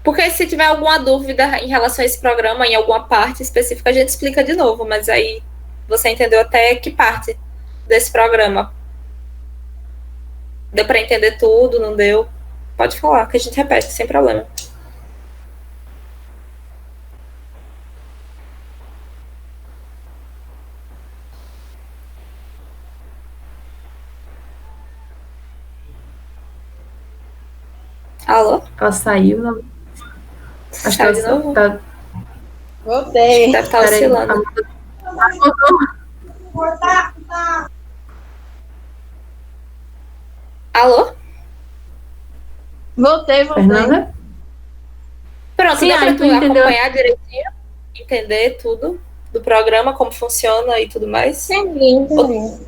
Porque se tiver alguma dúvida em relação a esse programa, em alguma parte específica, a gente explica de novo. Mas aí você entendeu até que parte desse programa? Deu para entender tudo, não deu? Pode falar, que a gente repete, sem problema. Alô? Ela saiu. Não... Acho que Sai de ela novo? tá... Voltei. Deve estar oscilando. Alô? Voltei. Fernanda? Pronto, Sim, deu pra aí tu tu entendeu. acompanhar direitinho? Entender tudo do programa, como funciona e tudo mais? Entendi.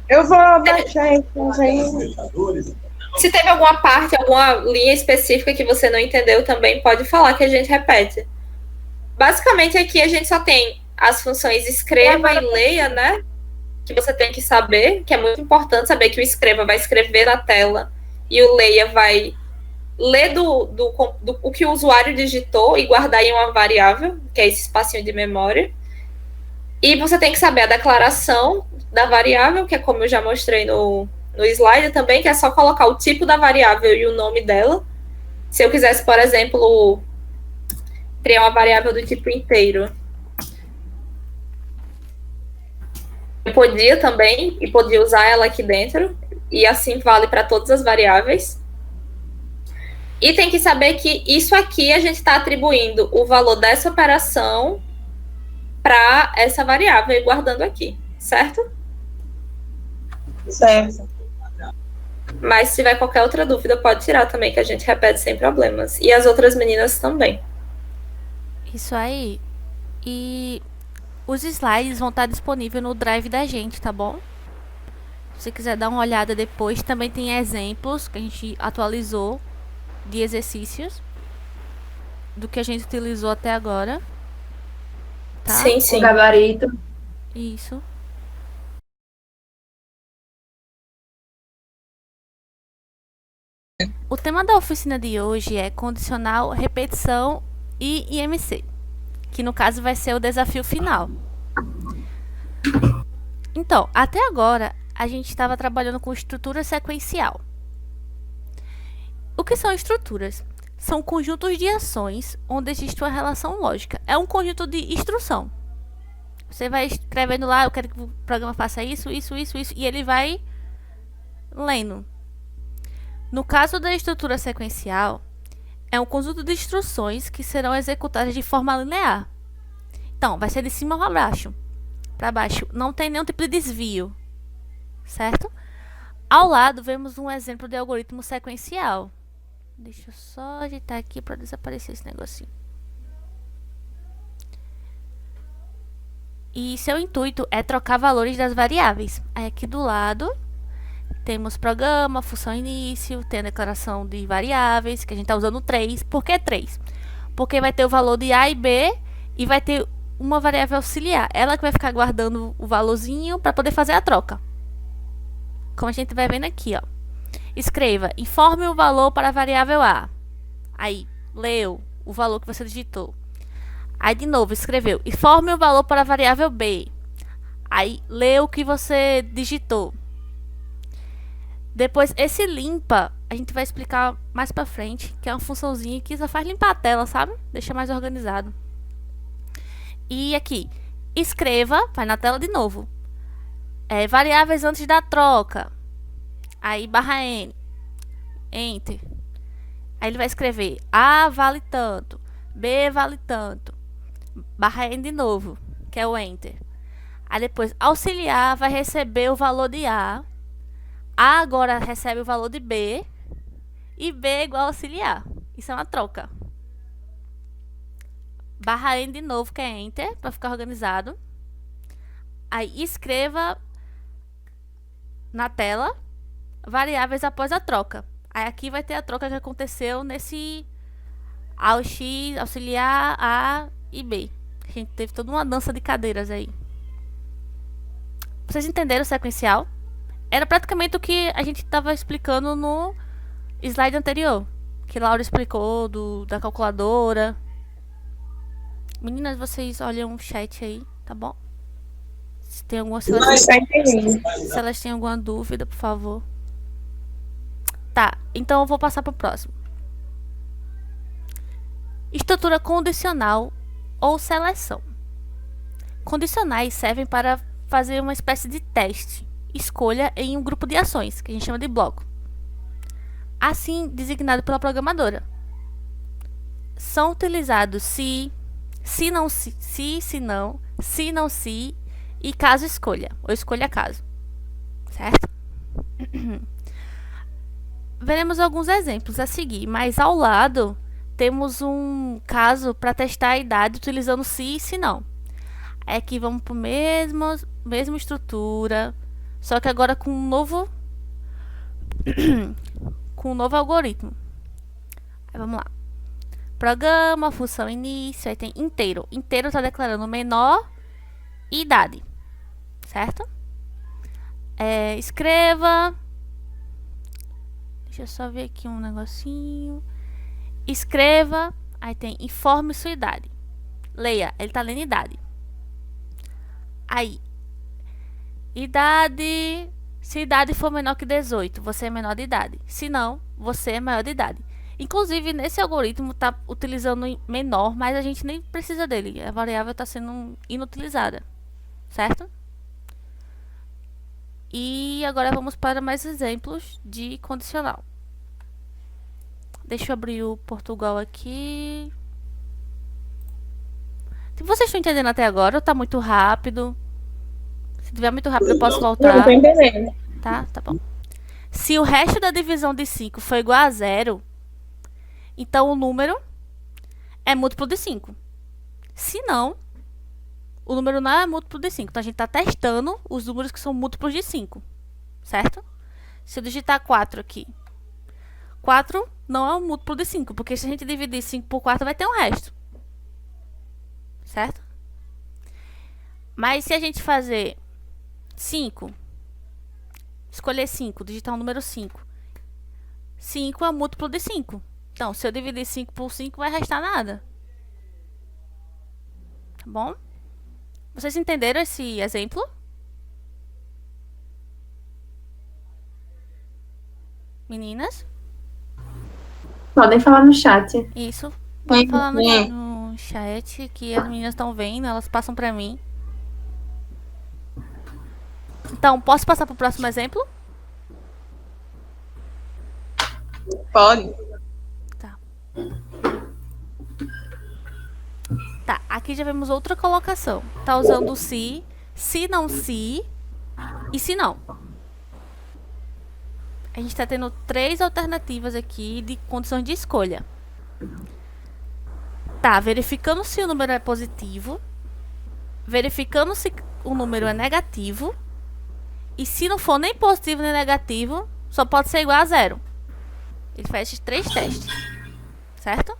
Eu vou baixar isso aí. Se teve alguma parte, alguma linha específica que você não entendeu também, pode falar que a gente repete. Basicamente, aqui a gente só tem as funções escreva e leia, né? Que você tem que saber, que é muito importante saber que o escreva vai escrever na tela e o leia vai ler o que o usuário digitou e guardar em uma variável, que é esse espacinho de memória. E você tem que saber a declaração da variável, que é como eu já mostrei no slide também, que é só colocar o tipo da variável e o nome dela. Se eu quisesse, por exemplo, criar uma variável do tipo inteiro, eu podia também, e podia usar ela aqui dentro, e assim vale para todas as variáveis. E tem que saber que isso aqui a gente está atribuindo o valor dessa operação para essa variável e guardando aqui, certo? Certo. Mas se tiver qualquer outra dúvida, pode tirar também, que a gente repete sem problemas. E as outras meninas também. Isso aí. E os slides vão estar disponíveis no drive da gente, tá bom? Se você quiser dar uma olhada depois, também tem exemplos que a gente atualizou de exercícios do que a gente utilizou até agora. Tá? Sim, sim. O gabarito. Isso. O tema da oficina de hoje é condicional, repetição e IMC, que no caso vai ser o desafio final. Então, até agora a gente estava trabalhando com estrutura sequencial. O que são estruturas? são conjuntos de ações onde existe uma relação lógica. É um conjunto de instrução. Você vai escrevendo lá, eu quero que o programa faça isso, isso, isso, isso, e ele vai lendo. No caso da estrutura sequencial, é um conjunto de instruções que serão executadas de forma linear. Então, vai ser de cima para baixo. Para baixo. Não tem nenhum tipo de desvio. Certo? Ao lado, vemos um exemplo de algoritmo sequencial. Deixa eu só ajeitar aqui para desaparecer esse negocinho. E seu intuito é trocar valores das variáveis. Aí aqui do lado temos programa, função início, tem a declaração de variáveis, que a gente está usando 3. Por que 3? Porque vai ter o valor de A e B e vai ter uma variável auxiliar. Ela que vai ficar guardando o valorzinho para poder fazer a troca. Como a gente vai vendo aqui, ó. Escreva, informe o valor para a variável A. Aí, leu o valor que você digitou. Aí, de novo, escreveu, informe o valor para a variável B. Aí, leu o que você digitou. Depois, esse limpa, a gente vai explicar mais pra frente, que é uma funçãozinha que só faz limpar a tela, sabe? Deixa mais organizado. E aqui, escreva, vai na tela de novo. Variáveis antes da troca. Aí, barra N. Enter. Aí ele vai escrever A vale tanto, B vale tanto. Barra N de novo, que é o Enter. Aí depois, auxiliar vai receber o valor de A. A agora recebe o valor de B. E B é igual a auxiliar. Isso é uma troca. Barra N de novo, que é Enter, para ficar organizado. Aí escreva na tela variáveis após a troca. Aí aqui vai ter a troca que aconteceu nesse AUX, auxiliar, A e B. A gente teve toda uma dança de cadeiras aí. Vocês entenderam o sequencial? Era praticamente o que a gente estava explicando no slide anterior. Que Laura explicou da calculadora. Meninas, vocês olham o chat aí, tá bom? Se tem alguma, se elas têm alguma dúvida, por favor. Tá, então eu vou passar pro próximo. Estrutura condicional ou seleção. Condicionais servem para fazer uma espécie de teste, escolha em um grupo de ações, que a gente chama de bloco. Assim designado pela programadora. São utilizados se não, se não, se não, se e caso escolha, ou escolha caso. Certo? Veremos alguns exemplos a seguir, mas ao lado temos um caso para testar a idade utilizando se e se não. Aqui vamos para a mesma estrutura, só que agora com um novo algoritmo. Aí vamos lá. Programa, função início, aí tem inteiro. Inteiro está declarando menor e idade. Certo? Escreva. Deixa eu só ver aqui um negocinho. Escreva. Aí tem informe sua idade. Leia. Ele está lendo idade. Aí. Idade. Se a idade for menor que 18, você é menor de idade. Se não, você é maior de idade. Inclusive, nesse algoritmo está utilizando menor, mas a gente nem precisa dele. A variável está sendo inutilizada. Certo? E agora vamos para mais exemplos de condicional. Deixa eu abrir o Portugal aqui. Se vocês estão entendendo até agora, ou está muito rápido? Se tiver muito rápido, eu posso voltar. Não, tô entendendo. Tá bom. Se o resto da divisão de 5 for igual a 0, então o número é múltiplo de 5. Se não, o número não é múltiplo de 5. Então a gente está testando os números que são múltiplos de 5. Certo? Se eu digitar 4 aqui, 4 não é um múltiplo de 5, porque se a gente dividir 5 por 4, vai ter um resto. Certo? Mas se a gente fazer 5, escolher 5, digitar o número 5. 5 é múltiplo de 5. Então, se eu dividir 5 por 5, vai restar nada. Tá bom? Vocês entenderam esse exemplo? Meninas? Podem falar no chat. Isso. Pode falar Sim. no chat que as meninas estão vendo, elas passam pra mim. Então, posso passar pro próximo exemplo? Pode. Tá, aqui já vemos outra colocação. Tá usando o se não se e se não. A gente tá tendo 3 alternativas aqui de condições de escolha. Tá, verificando se o número é positivo, verificando se o número é negativo, e se não for nem positivo nem negativo, só pode ser igual a 0. Ele faz esses 3 testes, certo?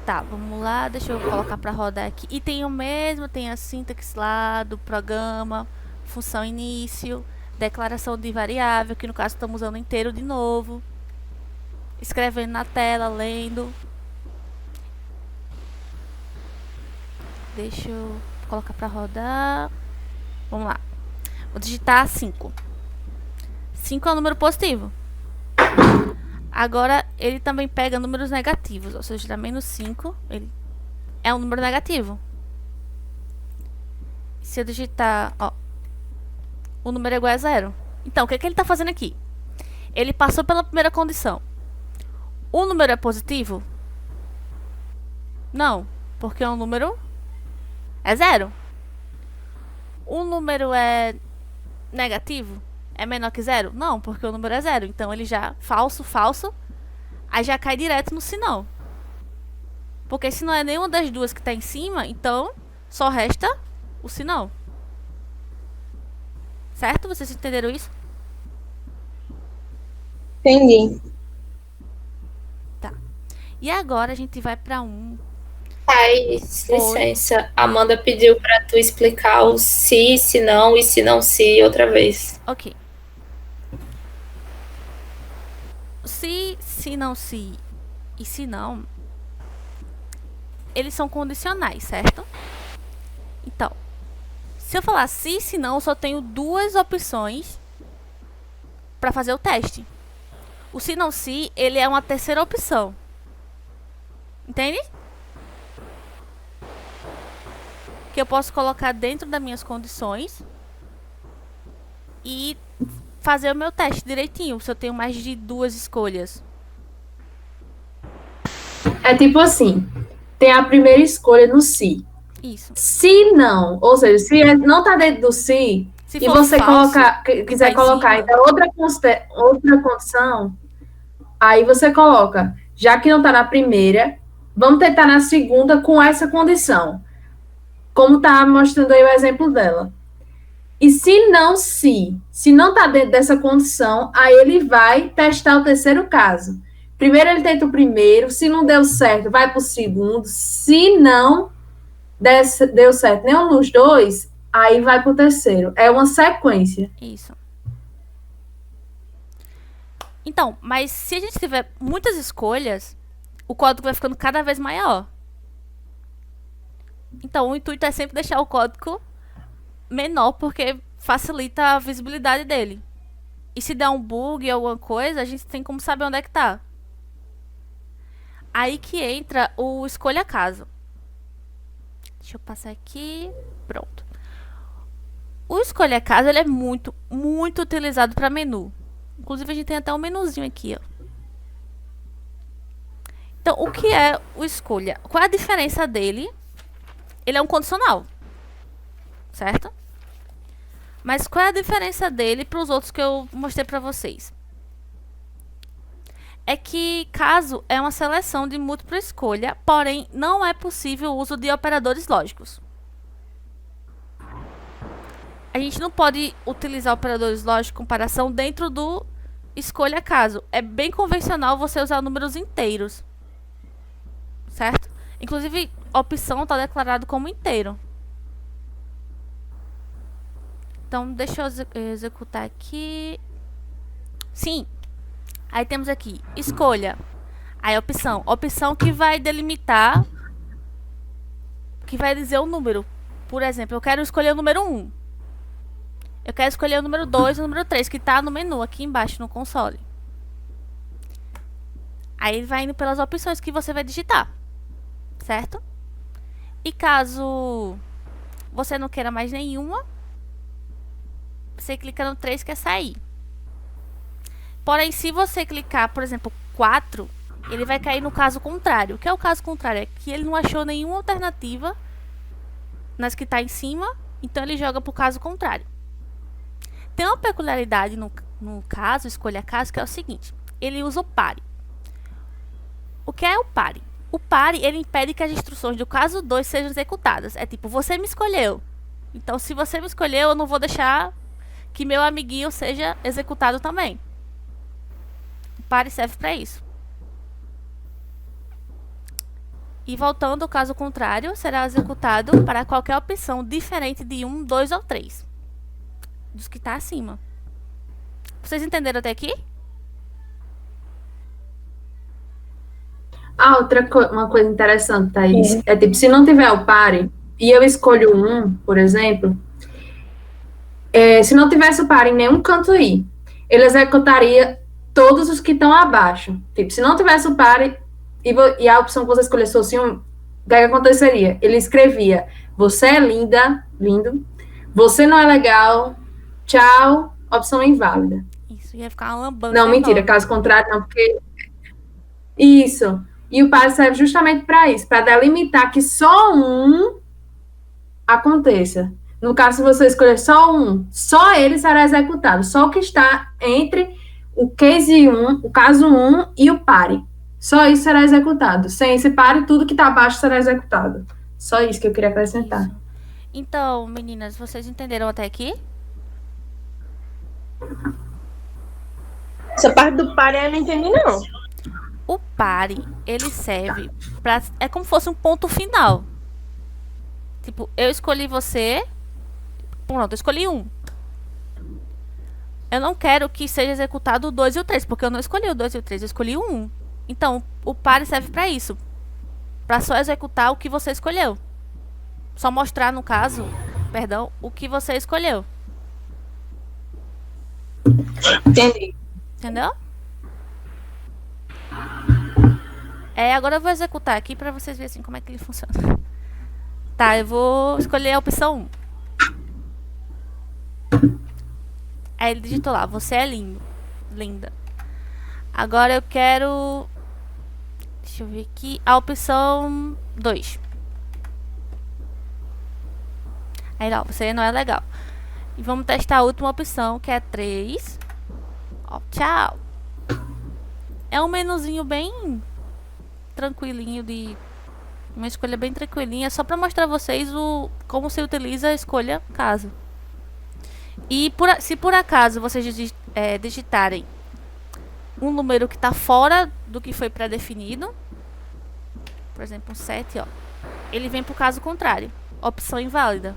Tá, vamos lá, deixa eu colocar pra rodar aqui. E tem o mesmo, tem a sintaxe lá do programa, função início, declaração de variável, que no caso estamos usando inteiro de novo. Escrevendo na tela, lendo. Deixa eu colocar pra rodar. Vamos lá. Vou digitar 5. 5 é um número positivo. Agora, ele também pega números negativos. Ou seja, dá menos 5. Ele é um número negativo. Se eu digitar, ó, o número é igual a 0. Então, o que é que ele está fazendo aqui? Ele passou pela primeira condição. O número é positivo? Não, porque o número é 0. O número é negativo? É menor que 0? Não, porque o número é 0. Então ele já, falso, aí já cai direto no se não. Porque se não é nenhuma das duas que está em cima, então só resta o se não. Certo? Vocês entenderam isso? Entendi. Tá. E agora a gente vai para um... Thais, licença. Amanda pediu pra tu explicar o se não e se não se outra vez. Ok. Se não se e se não, eles são condicionais, certo? Então, se eu falar se não, eu só tenho 2 opções para fazer o teste. O se não se, ele é uma terceira opção. Entende? Que eu posso colocar dentro das minhas condições e fazer o meu teste direitinho, se eu tenho mais de 2 escolhas. É tipo assim, tem a primeira escolha no se. Isso. Se não, ou seja, se não tá dentro do se, Se e for você falso, quiser tá em colocar cima. então, outra condição, aí você coloca, já que não tá na primeira, vamos tentar na segunda com essa condição. Como tá mostrando aí o exemplo dela. E se não tá dentro dessa condição, aí ele vai testar o terceiro caso. Primeiro ele tenta o primeiro, se não deu certo, vai para o segundo. Se não deu certo nenhum dos dois, aí vai para o terceiro. É uma sequência. Isso. Então, mas se a gente tiver muitas escolhas, o código vai ficando cada vez maior. Então, o intuito é sempre deixar o código menor, porque facilita a visibilidade dele. E se der um bug ou alguma coisa, a gente tem como saber onde é que tá. Aí que entra o escolha caso. Deixa eu passar aqui. Pronto. O escolha caso, ele é muito, muito utilizado para menu. Inclusive, a gente tem até um menuzinho aqui, ó. Então, o que é o escolha? Qual é a diferença dele? Ele é um condicional, certo? Mas qual é a diferença dele para os outros que eu mostrei para vocês? É que caso é uma seleção de múltipla escolha, porém não é possível o uso de operadores lógicos. A gente não pode utilizar operadores lógicos de comparação dentro do escolha caso. É bem convencional você usar números inteiros, certo? Inclusive, a opção está declarado como inteiro. Então, deixa eu executar aqui. Sim. Aí temos aqui, escolha. Aí, opção. Opção que vai delimitar, que vai dizer o número. Por exemplo, eu quero escolher o número 1. Eu quero escolher o número 2 e o número 3, que está no menu, aqui embaixo, no console. Aí ele vai indo pelas opções que você vai digitar, certo? E caso você não queira mais nenhuma, você clica no 3 que é sair. Porém, se você clicar, por exemplo, 4, ele vai cair no caso contrário. O que é o caso contrário? É que ele não achou nenhuma alternativa nas que está em cima, então ele joga para o caso contrário. Tem uma peculiaridade no caso, escolha caso, que é o seguinte: ele usa o pare. O que é o pare? O pare, ele impede que as instruções do caso 2 sejam executadas. É tipo, você me escolheu. Então, se você me escolheu, eu não vou deixar que meu amiguinho seja executado também. O pare serve para isso. E voltando ao caso contrário, será executado para qualquer opção diferente de 1, 2 ou 3. Dos que está acima. Vocês entenderam até aqui? Uma coisa interessante, Thaís, é tipo, se não tiver o pare, e eu escolho um, por exemplo, se não tivesse o pare em nenhum canto aí, ele executaria todos os que estão abaixo. Tipo, se não tivesse o pare e a opção que você escolhesse fosse um, o que aconteceria? Ele escrevia, você é linda, lindo, você não é legal, tchau, opção inválida. Isso, ia ficar uma lambança. Não, mentira, enorme. caso contrário, não, porque... Isso. E o pare serve justamente para isso, para delimitar que só um aconteça. No caso, se você escolher só um, só ele será executado. Só o que está entre o case 1, o caso 1 e o pare. Só isso será executado. Sem esse pare, tudo que está abaixo será executado. Só isso que eu queria acrescentar. Isso. Então, meninas, vocês entenderam até aqui? Essa parte do pare eu não entendi, não. O pare, ele serve para... É como se fosse um ponto final. Tipo, eu escolhi você. Pronto, eu escolhi um. Eu não quero que seja executado o 2 e o 3, porque eu não escolhi o 2 e o 3, eu escolhi o 1. Então, o pare serve para isso. Para só executar o que você escolheu. Só mostrar, no caso, perdão, o que você escolheu. Entendi. Entendeu? Agora eu vou executar aqui pra vocês verem assim como é que ele funciona. Tá, eu vou escolher a opção 1. Aí ele digitou lá, você é lindo, linda. Agora eu quero... Deixa eu ver aqui. A opção 2. Aí lá, você não é legal. E vamos testar a última opção, que é 3. Ó, tchau. É um menuzinho bem tranquilinho de... Uma escolha bem tranquilinha, só para mostrar a vocês como se utiliza a escolha caso. E se por acaso vocês digitarem um número que está fora do que foi pré-definido, por exemplo, um 7, ó, ele vem para o caso contrário, opção inválida.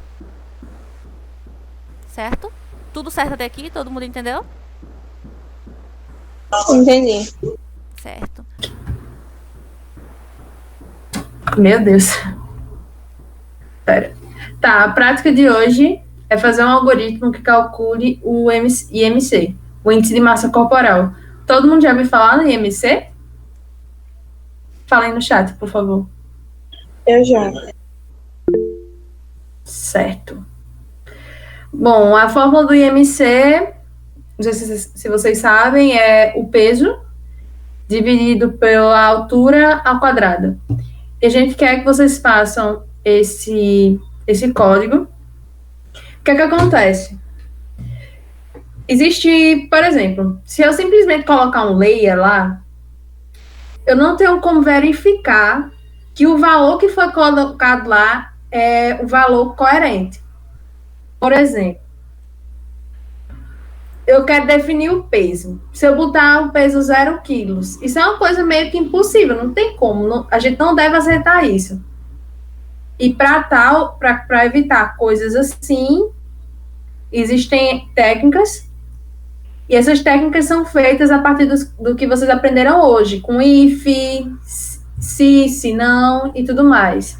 Certo? Tudo certo até aqui? Todo mundo entendeu? Entendi. Certo. Meu Deus. Pera. Tá, a prática de hoje é fazer um algoritmo que calcule o IMC, o índice de massa corporal. Todo mundo já ouviu falar no IMC? Falem no chat, por favor. Eu já. Certo. Bom, a fórmula do IMC, não sei se vocês sabem, é o peso dividido pela altura ao quadrado. E a gente quer que vocês façam esse código. O que é que acontece? Existe, por exemplo, se eu simplesmente colocar um layer lá, eu não tenho como verificar que o valor que foi colocado lá é o valor coerente. Por exemplo, eu quero definir o peso. Se eu botar o peso 0 quilos, isso é uma coisa meio que impossível, não tem como, a gente não deve aceitar isso. E para evitar coisas assim, existem técnicas, e essas técnicas são feitas a partir do que vocês aprenderam hoje, com if, se não e tudo mais.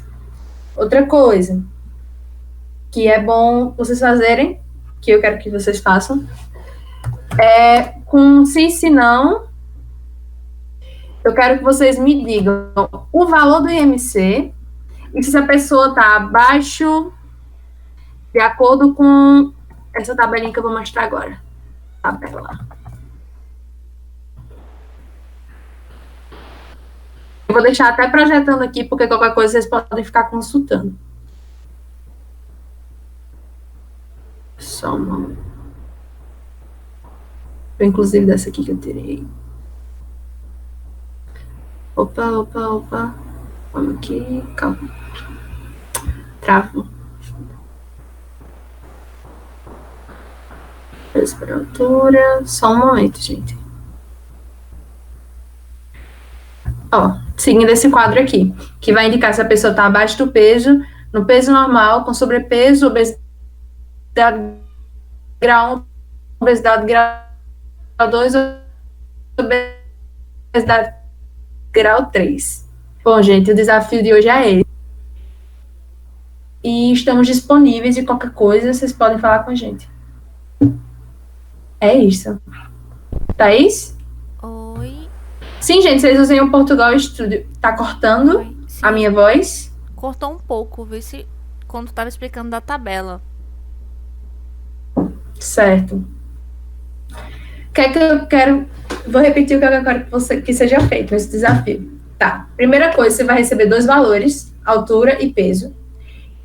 Outra coisa que é bom vocês fazerem, que eu quero que vocês façam, com se não, eu quero que vocês me digam o valor do IMC e se a pessoa está abaixo, de acordo com essa tabelinha que eu vou mostrar agora. Tabela. Eu vou deixar até projetando aqui, porque qualquer coisa vocês podem ficar consultando. Só uma... Inclusive dessa aqui que eu tirei. Opa. Vamos aqui. Calma. Travo. Peso por altura. Só um momento, gente. Ó, seguindo esse quadro aqui, que vai indicar se a pessoa está abaixo do peso, no peso normal, com sobrepeso, obesidade grau 1, obesidade grau 2, obesidade grau 3. Bom, gente, o desafio de hoje é esse. E estamos disponíveis e qualquer coisa, vocês podem falar com a gente. É isso. Thaís? Oi. Sim, gente, vocês usem o Portugal Studio. Tá cortando Oi. Sim. a minha voz? Cortou um pouco, vê se quando tava explicando da tabela. Certo. O que é que eu quero... Vou repetir o que eu quero que seja feito nesse desafio. Tá. Primeira coisa, você vai receber 2 valores, altura e peso.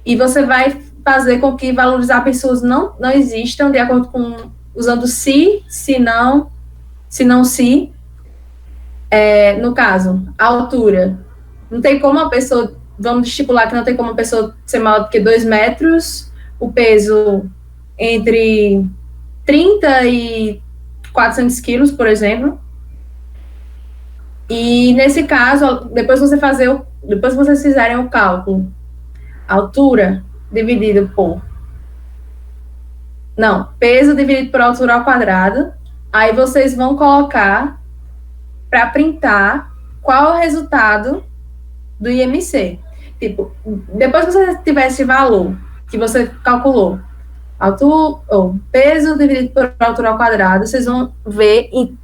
E você vai fazer com que valorizar pessoas não existam de acordo com... Usando se não, se. No caso, a altura. Não tem como a pessoa... Vamos estipular que não tem como a pessoa ser maior do que 2 metros. O peso entre 30 e 400 quilos, por exemplo. E nesse caso, depois vocês fizerem o cálculo, altura dividido por... Não, peso dividido por altura ao quadrado, aí vocês vão colocar para printar qual é o resultado do IMC. Tipo, depois que você tiver esse valor que você calculou, peso dividido por altura ao quadrado, vocês vão ver em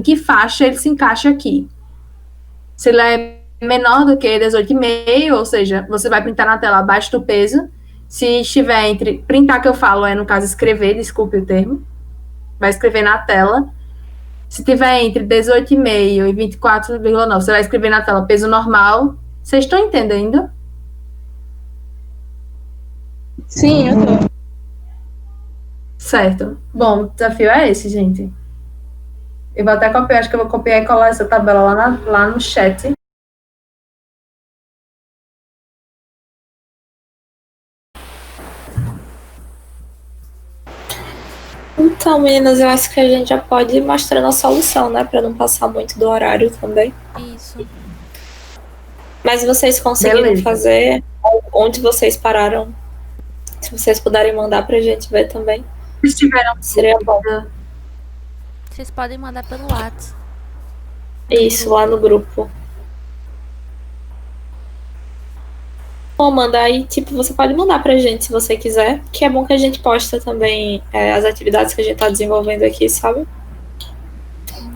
que faixa ele se encaixa aqui. Se ele é menor do que 18,5, ou seja, você vai printar na tela abaixo do peso. Se estiver entre... Printar que eu falo no caso, escrever, desculpe o termo. Vai escrever na tela. Se tiver entre 18,5 e 24,9, você vai escrever na tela peso normal. Vocês estão entendendo? Sim, eu tô. Certo. Bom, o desafio é esse, gente. Eu vou até copiar, acho que eu vou copiar e colar essa tabela lá no chat. Então, meninas, eu acho que a gente já pode ir mostrando a solução, né? Para não passar muito do horário também. Isso. Mas vocês conseguiram Beleza. fazer onde vocês pararam? Se vocês puderem mandar pra gente ver também, Se tiveram seria bom. Vocês podem mandar pelo WhatsApp. Isso, lá no grupo. Ou mandar aí, tipo, você pode mandar pra gente se você quiser, que é bom que a gente posta também as atividades que a gente tá desenvolvendo aqui, sabe?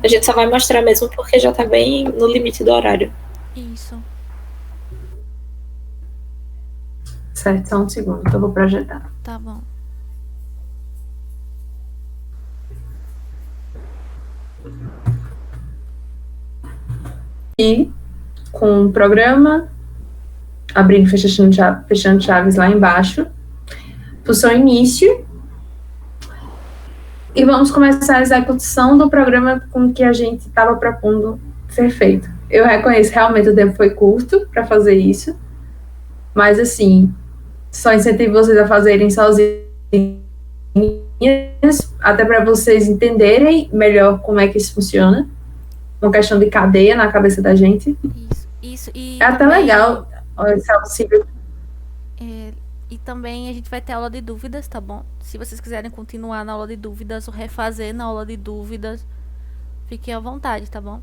A gente só vai mostrar mesmo porque já tá bem no limite do horário. Isso. Certo, só um segundo que eu vou projetar. Tá bom. E com o programa, abrindo e fechando chaves lá embaixo, função início, e vamos começar a execução do programa com que a gente estava propondo ser feito. Eu reconheço, realmente o tempo foi curto para fazer isso, mas assim, só incentivo vocês a fazerem sozinhos, até para vocês entenderem melhor como é que isso funciona. Uma questão de cadeia na cabeça da gente. Isso. E é até também, legal esse auxílio. E também a gente vai ter aula de dúvidas, tá bom? Se vocês quiserem continuar na aula de dúvidas ou refazer na aula de dúvidas, fiquem à vontade, tá bom?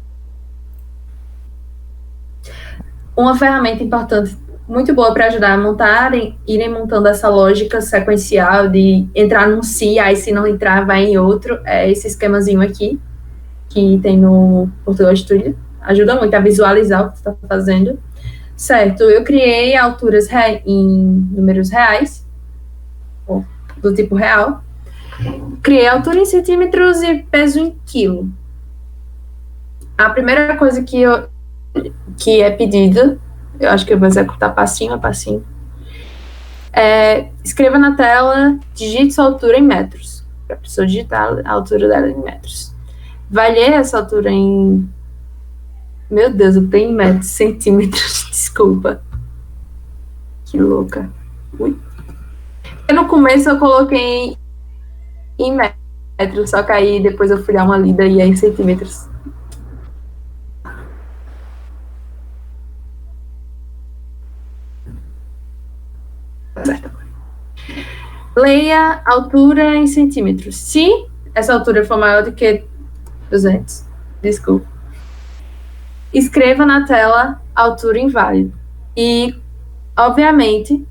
Uma ferramenta importante, muito boa para ajudar a irem montando essa lógica sequencial de entrar num si, aí se não entrar, vai em outro, é esse esquemazinho aqui. que tem no Portugal Studio. Ajuda muito a visualizar o que você está fazendo. Certo, eu criei alturas em números reais, do tipo real. Criei altura em centímetros e peso em quilo. A primeira coisa que é pedida, eu acho que eu vou executar passinho a passinho, escreva na tela, digite sua altura em metros. Para a pessoa digitar a altura dela em metros. Vai ler essa altura em... Meu Deus, eu tenho em metros, centímetros, desculpa. Que louca. Ui. No começo eu coloquei em metros, só que aí depois eu fui dar uma lida e é em centímetros. Certo. Leia a altura em centímetros. Se essa altura for maior do que 200, desculpa, escreva na tela altura inválido. E, obviamente,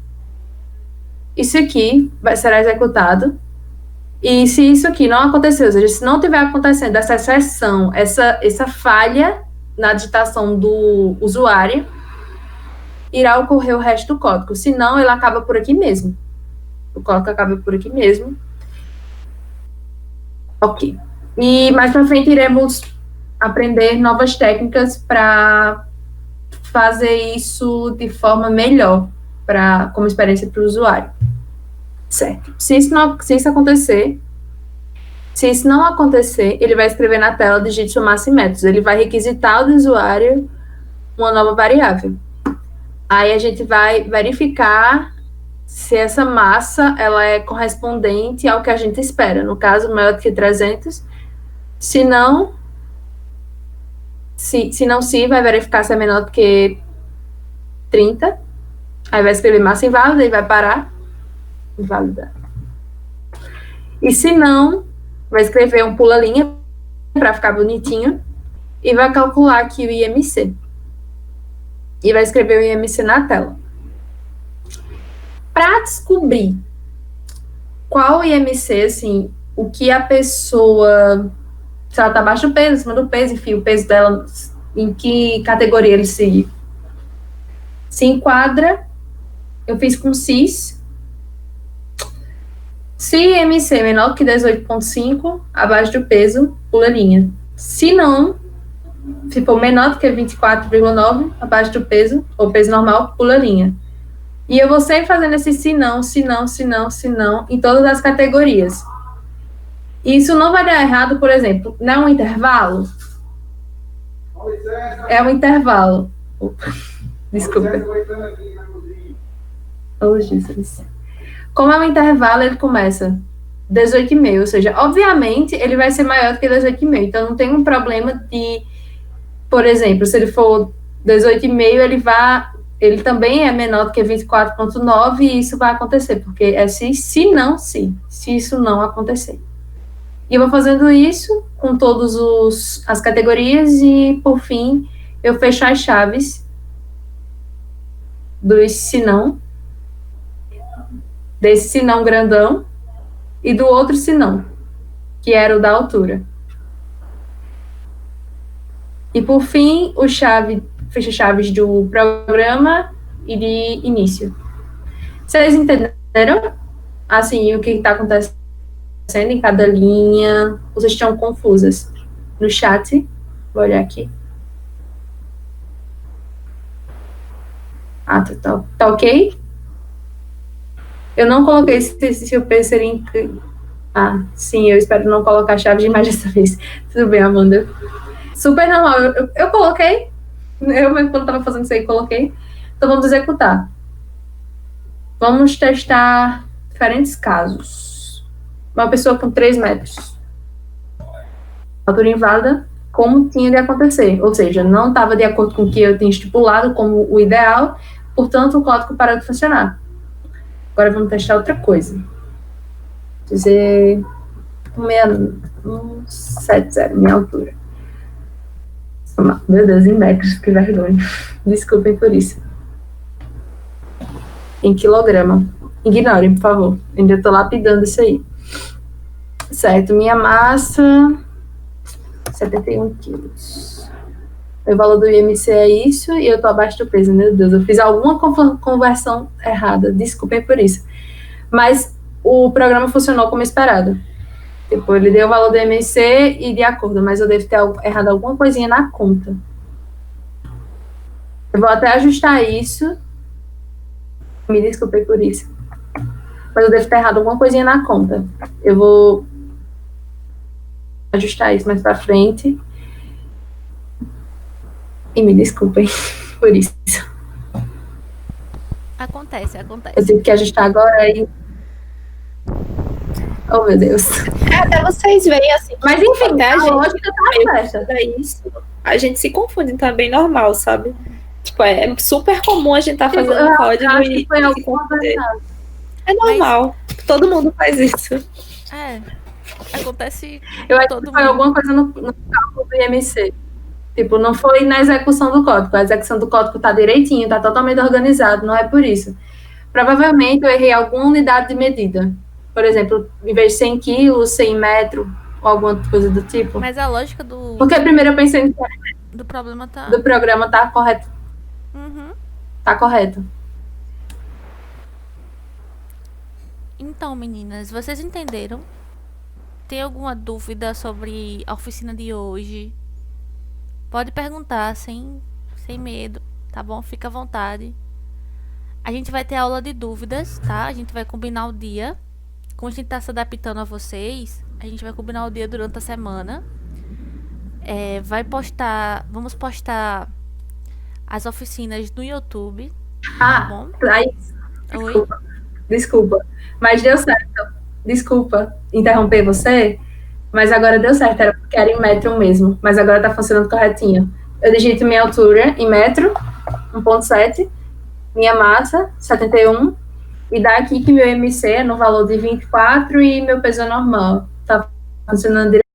isso aqui será executado. E se isso aqui não acontecer, ou seja, se não tiver acontecendo essa exceção, essa falha na digitação do usuário, irá ocorrer o resto do código. Se não, ele acaba por aqui mesmo. O código acaba por aqui mesmo. Ok. E mais para frente iremos aprender novas técnicas para fazer isso de forma melhor, como experiência para o usuário. Certo. Se isso não acontecer, ele vai escrever na tela digite sua massa em metros. Ele vai requisitar do usuário uma nova variável. Aí a gente vai verificar se essa massa ela é correspondente ao que a gente espera. No caso, maior do que 300. Se não, vai verificar se é menor do que 30. Aí vai escrever massa inválida e vai parar. Inválida. E se não, vai escrever um pula-linha para ficar bonitinho e vai calcular aqui o IMC. E vai escrever o IMC na tela. Para descobrir qual o IMC, assim, o que a pessoa, se ela está abaixo do peso, acima do peso, enfim, o peso dela, em que categoria ele se enquadra, eu fiz com CIS. Se IMC é menor que 18,5, abaixo do peso, pula linha. Se não, se for menor do que 24,9, abaixo do peso, ou peso normal, pula linha. E eu vou sempre fazendo esse se não, em todas as categorias. Isso não vai dar errado, por exemplo, não é um intervalo? É um intervalo. Opa, desculpa. Oh, Jesus. Como é um intervalo, ele começa 18,5, ou seja, obviamente, ele vai ser maior do que 18,5. Então, não tem um problema de, por exemplo, se ele for 18,5, ele também é menor do que 24,9 e isso vai acontecer, porque é se isso não acontecer. E eu vou fazendo isso com todas as categorias e, por fim, eu fecho as chaves dos se não, desse se não grandão e do outro se não, que era o da altura. E, por fim, fecha chaves do programa e de início. Vocês entenderam? Assim, o que está acontecendo em cada linha? Vocês estão confusas? No chat, vou olhar aqui. Ah, tá ok? Eu não coloquei se o peso seria... Ah, sim, eu espero não colocar chave demais dessa vez. Tudo bem, Amanda. Super normal. Eu coloquei. Eu mesmo, quando estava fazendo isso aí, coloquei. Então, vamos executar. Vamos testar diferentes casos. Uma pessoa com 3 metros. Altura inválida, como tinha de acontecer. Ou seja, não estava de acordo com o que eu tinha estipulado como o ideal, portanto, o código parou de funcionar. Agora vamos testar outra coisa. Dizer 170, minha altura. Meu Deus, em metros, que vergonha. Desculpem por isso. Em quilograma. Ignorem, por favor. Ainda estou lapidando isso aí. Certo, minha massa 71 quilos. O valor do IMC é isso e eu tô abaixo do peso. Meu Deus, eu fiz alguma conversão errada. Desculpem por isso. Mas o programa funcionou como esperado. Tipo, ele deu o valor do IMC e de acordo, mas eu devo ter errado alguma coisinha na conta. Eu vou até ajustar isso. Me desculpem por isso. Mas eu devo ter errado alguma coisinha na conta. Eu vou ajustar isso mais pra frente. E me desculpem por isso. Acontece. Eu tive que ajustar agora e... Oh, meu Deus. Até vocês veem assim. Mas enfim, até a lógica tá certa. É isso. A gente se confunde, então é bem normal, sabe? Tipo, é super comum a gente tá fazendo Eu código acho e que foi se alguma confundir. coisa. É normal. Todo mundo faz isso. É, acontece Eu com acho todo que foi mundo. alguma coisa no cálculo do IMC. Tipo, não foi na execução do código. A execução do código tá direitinho, tá totalmente organizado, não é por isso. Provavelmente eu errei alguma unidade de medida. Por exemplo, em vez de 100 quilos, 100 metros, ou alguma coisa do tipo. Mas a lógica do Porque primeiro eu pensei problema tá... do programa tá correto. Uhum. Tá correto. Então, meninas, vocês entenderam? Tem alguma dúvida sobre a oficina de hoje? Pode perguntar sem medo, tá bom? Fica à vontade. A gente vai ter aula de dúvidas, tá? A gente vai combinar o dia. Como a gente tá se adaptando a vocês, a gente vai combinar o dia durante a semana. Vamos postar as oficinas no YouTube, tá bom? Aí, Oi? desculpa. Mas deu certo. Desculpa interromper você, mas agora deu certo. Era porque era em metro mesmo, mas agora tá funcionando corretinho. Eu digito minha altura em metro, 1,7, minha massa, 71, e dá aqui que meu MC é no valor de 24 e meu peso é normal. Tá funcionando direito.